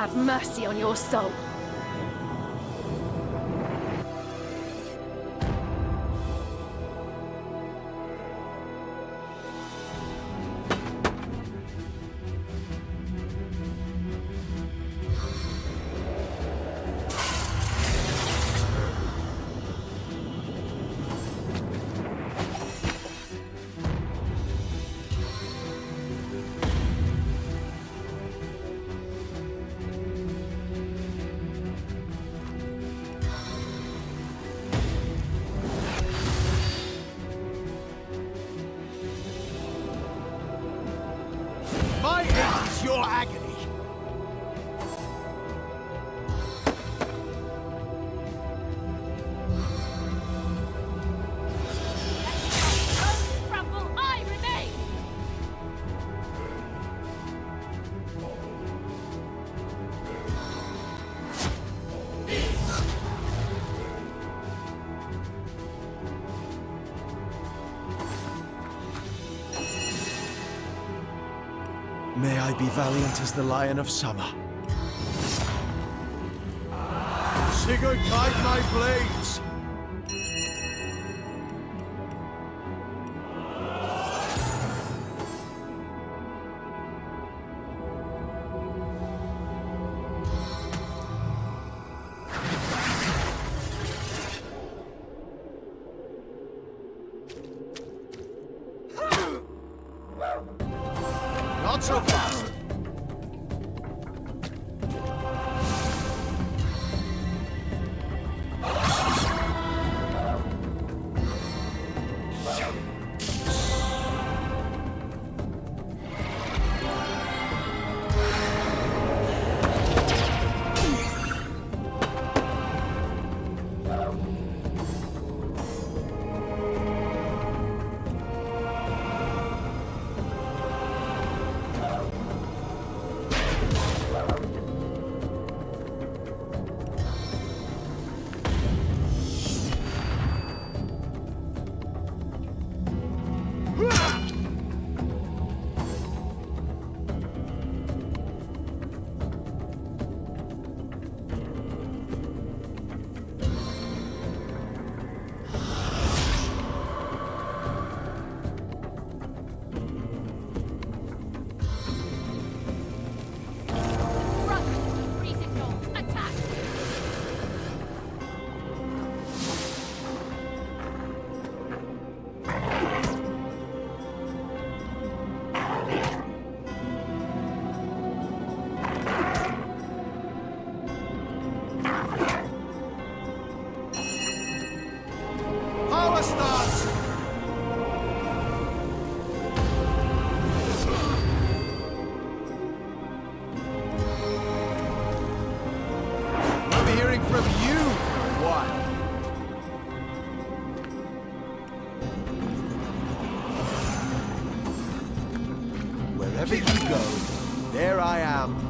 E: have mercy on your soul.
J: My hate is your agony.
E: Crumble, I remain!
J: May I be valiant as the Lion of Summer. Sigurd, guide my blades! Not so fast! Power starts! We'll be hearing from you for a while. Wherever you go, there I am.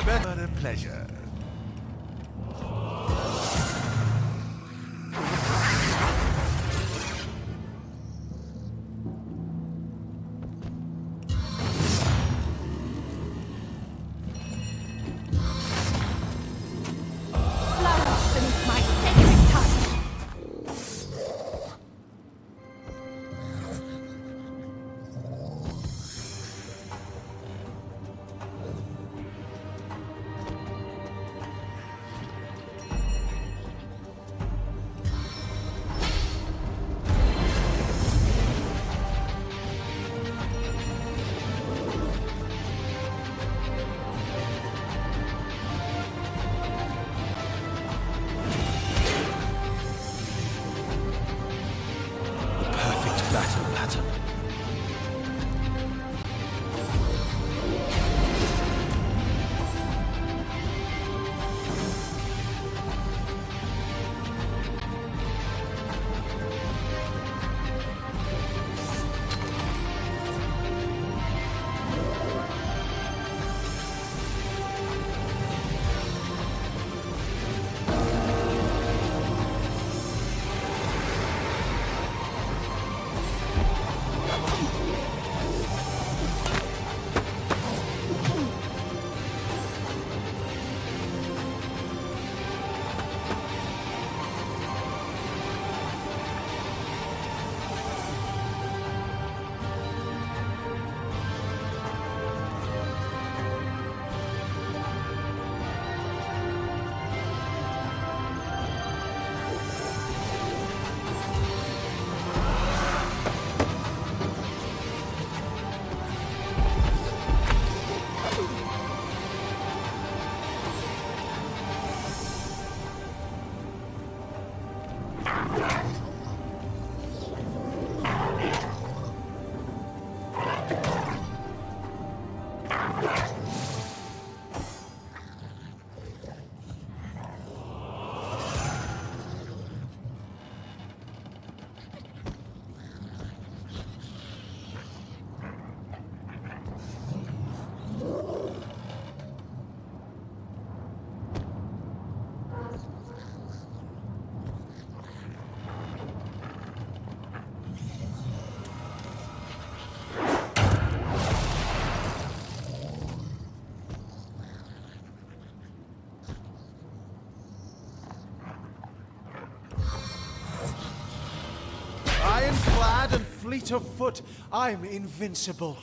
D: Better pleasure.
E: Flourish beneath my sacred touch.
D: Perfect battle pattern.
C: Ironclad and fleet of foot, I'm invincible.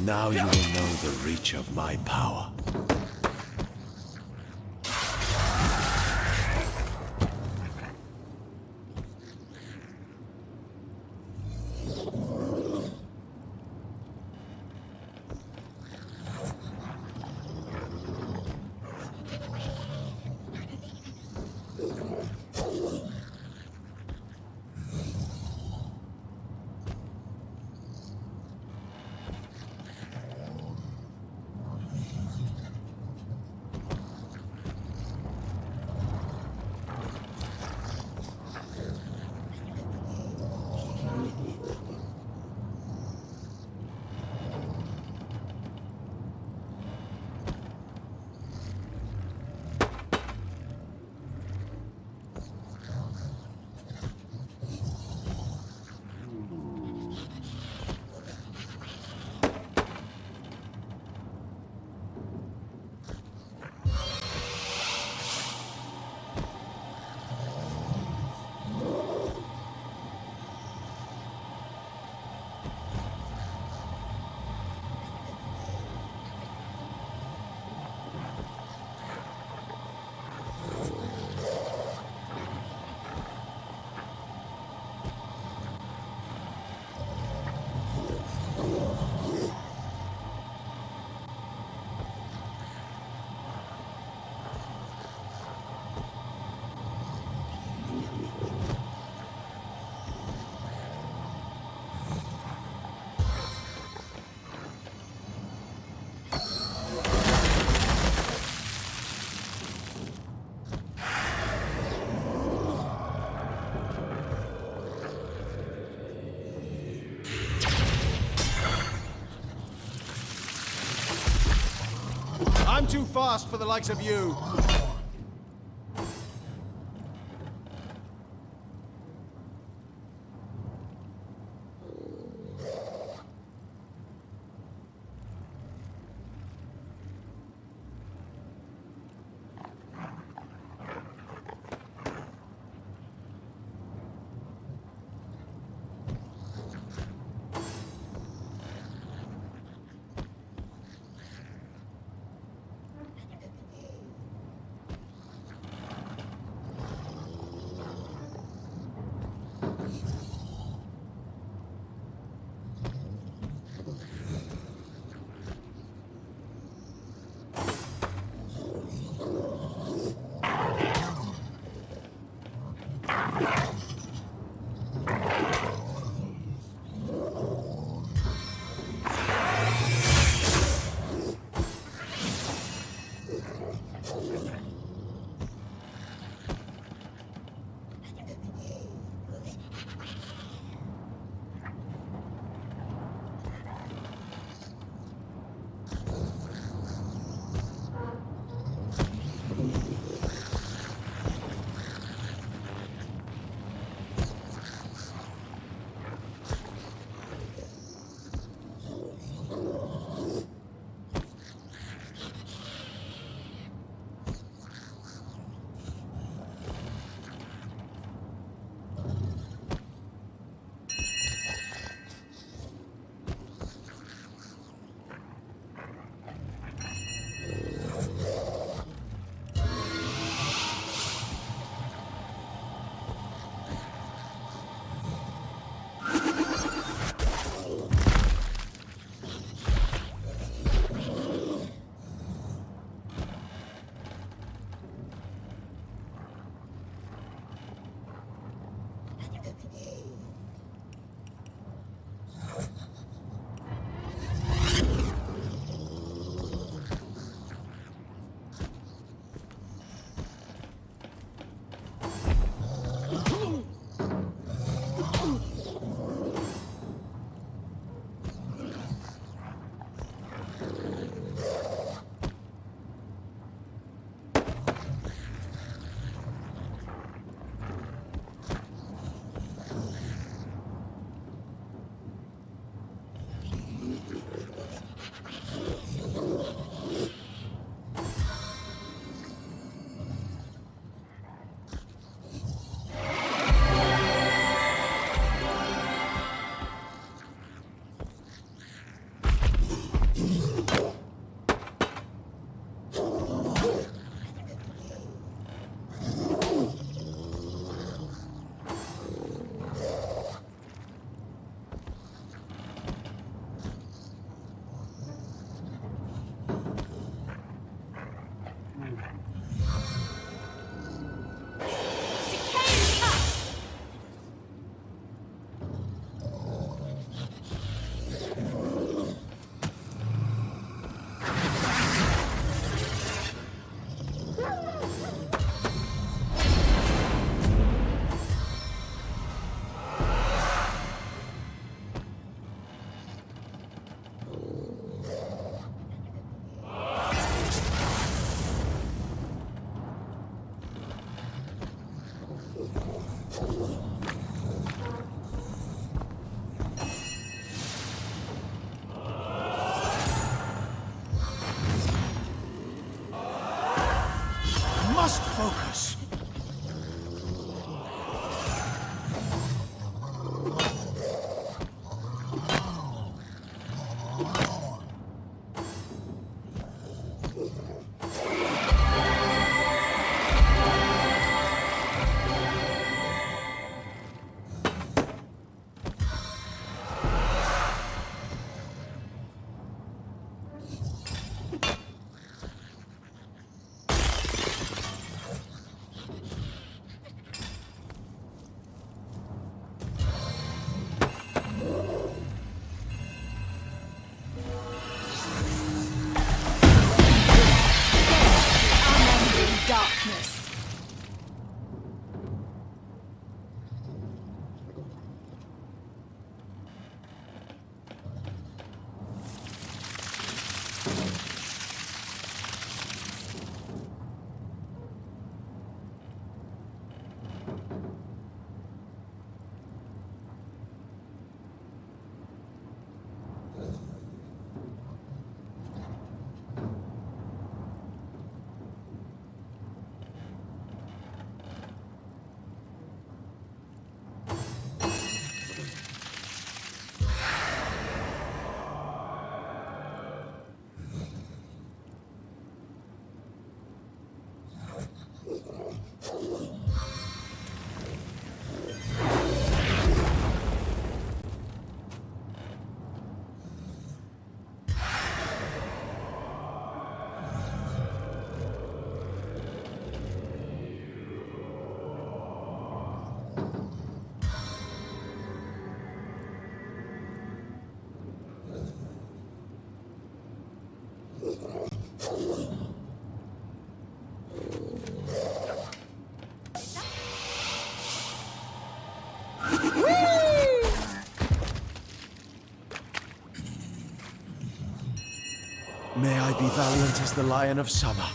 D: Now you will know the reach of my power.
C: I'm too fast for the likes of you.
J: Must focus.
C: May I be valiant as the Lion of Summer.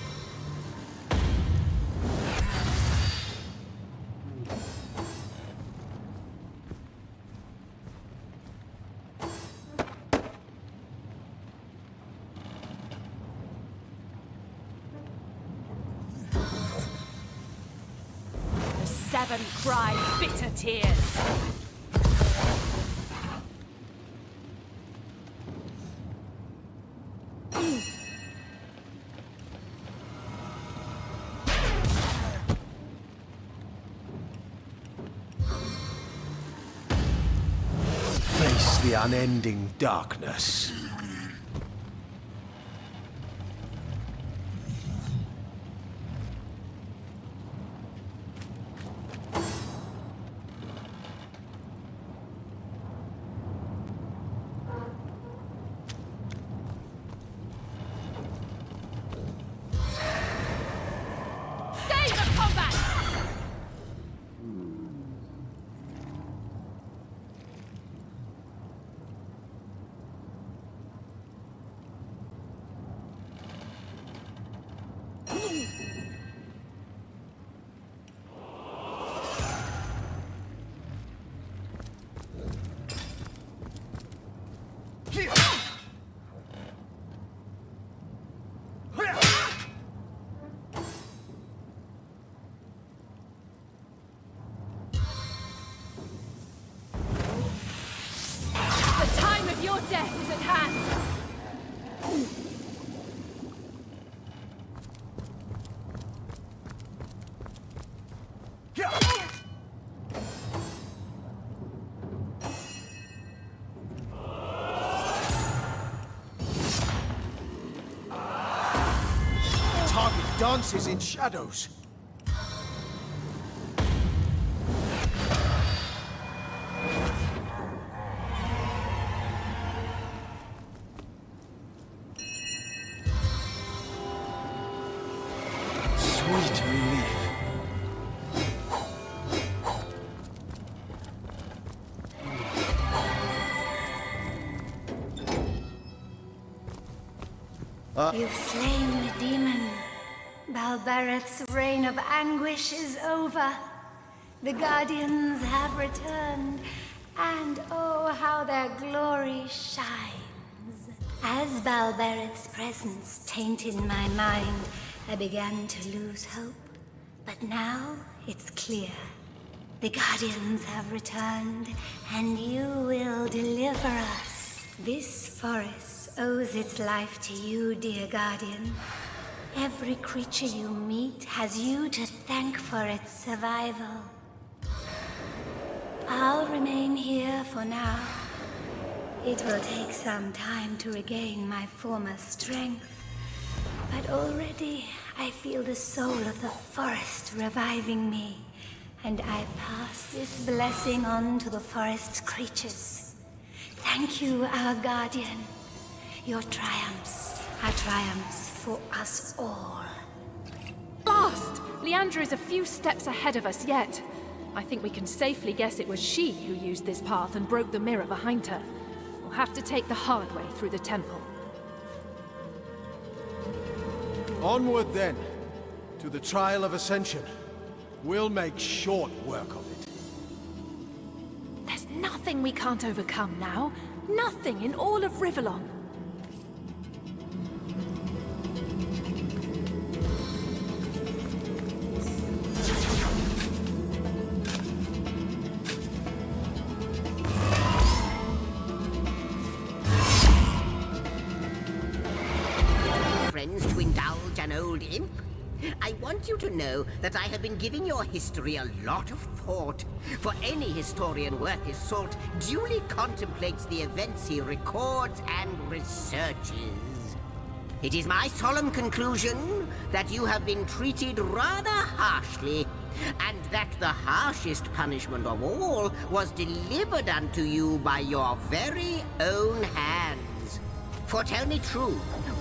E: The seven cry bitter tears.
C: Face the unending darkness.
E: Stay the combat! The time of your death is at hand.
C: Target dances in shadows. Sweet relief.
A: You've slain the demon. Balbareth's reign of anguish is over. The Guardians have returned, and oh, how their glory shines. As Balbareth's presence tainted my mind, I began to lose hope. But now it's clear. The Guardians have returned, and you will deliver us. This forest owes its life to you, dear Guardian. Every creature you meet has you to thank for its survival. I'll remain here for now. It will take some time to regain my former strength. But already I feel the soul of the forest reviving me, and I pass this blessing on to the forest's creatures. Thank you, our guardian. Your triumphs are triumphs for us all.
E: Fast! Leandra is a few steps ahead of us yet. I think we can safely guess it was she who used this path and broke the mirror behind her. We'll have to take the hard way through the temple.
C: Onward then, to the trial of Ascension. We'll make short work of it.
E: There's nothing we can't overcome now. Nothing in all of Rivellon.
L: Friends to indulge an old imp? I want you to know that I have been giving your history a lot of thought. For any historian worth his salt duly contemplates the events he records and researches. It is my solemn conclusion that you have been treated rather harshly, and that the harshest punishment of all was delivered unto you by your very own hands. For tell me true,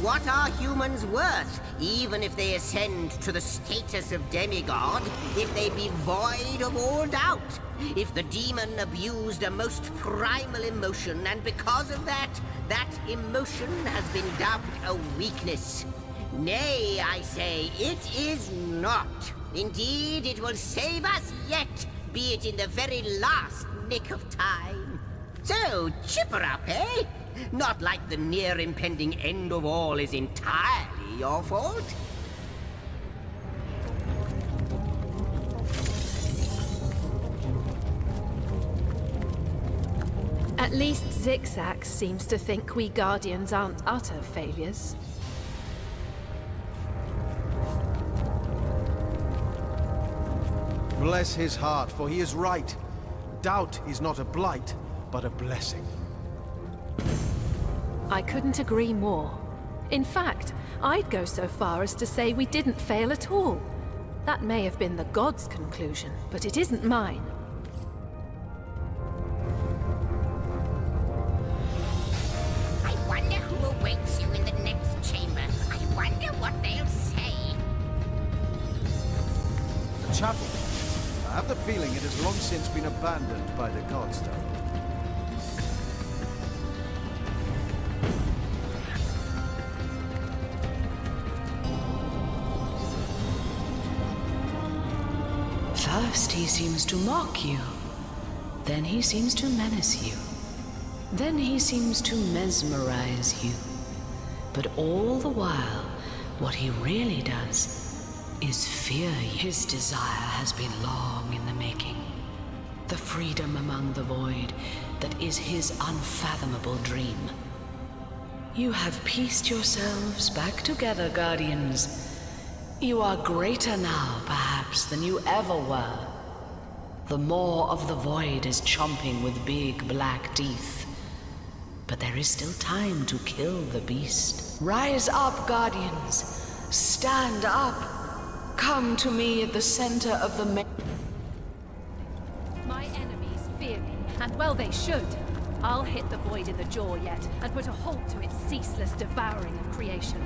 L: what are humans worth, even if they ascend to the status of demigod, if they be void of all doubt? If the demon abused a most primal emotion, and because of that, that emotion has been dubbed a weakness. Nay, I say, it is not. Indeed, it will save us yet, be it in the very last nick of time. So, chipper up, eh? Not like the near impending end of all is entirely your fault.
E: At least Zigzag seems to think we Guardians aren't utter failures.
C: Bless his heart, for he is right. Doubt is not a blight, but a blessing.
E: I couldn't agree more. In fact, I'd go so far as to say we didn't fail at all. That may have been the gods' conclusion, but it isn't mine.
L: I wonder who awaits you in the next chamber. I wonder what they'll say.
C: The chapel. I have the feeling it has long since been abandoned by the gods, though.
F: First he seems to mock you, then he seems to menace you, then he seems to mesmerize you. But all the while, what he really does is fear you. His desire has been long in the making. The freedom among the void that is his unfathomable dream. You have pieced yourselves back together, Guardians. You are greater now, perhaps, than you ever were. The maw of the void is chomping with big black teeth. But there is still time to kill the beast. Rise up, Guardians. Stand up. Come to me at the center of the
E: My enemies fear me, and well they should. I'll hit the void in the jaw yet, and put a halt to its ceaseless devouring of creation.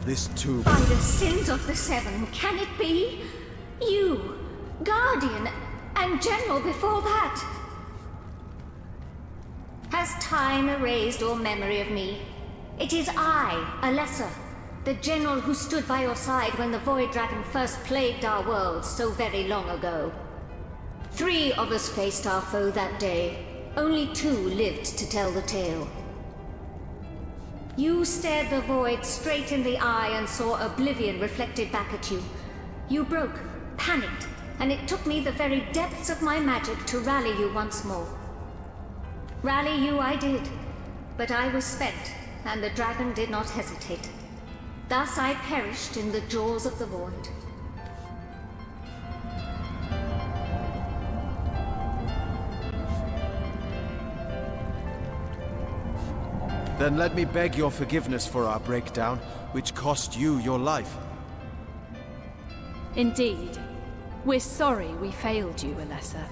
C: This too.
A: By the sins of the Seven, can it be? You, Guardian, and General before that. Has time erased all memory of me? It is I, Alessa, the General who stood by your side when the Void Dragon first plagued our world so very long ago. 3 of us faced our foe that day. Only 2 lived to tell the tale. You stared the Void straight in the eye and saw oblivion reflected back at you. You broke, panicked, and it took me the very depths of my magic to rally you once more. Rally you I did, but I was spent, and the dragon did not hesitate. Thus I perished in the jaws of the Void.
C: Then let me beg your forgiveness for our breakdown, which cost you your life.
E: Indeed. We're sorry we failed you, Alessa.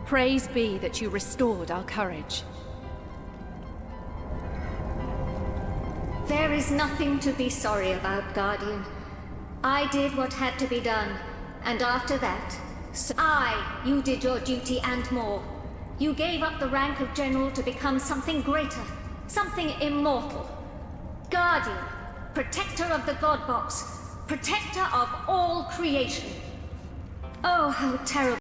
E: Praise be that you restored our courage.
A: There is nothing to be sorry about, Guardian. I did what had to be done, and after that, you did your duty and more. You gave up the rank of General to become something greater, something immortal. Guardian, protector of the God Box, protector of all creation. Oh, how terrible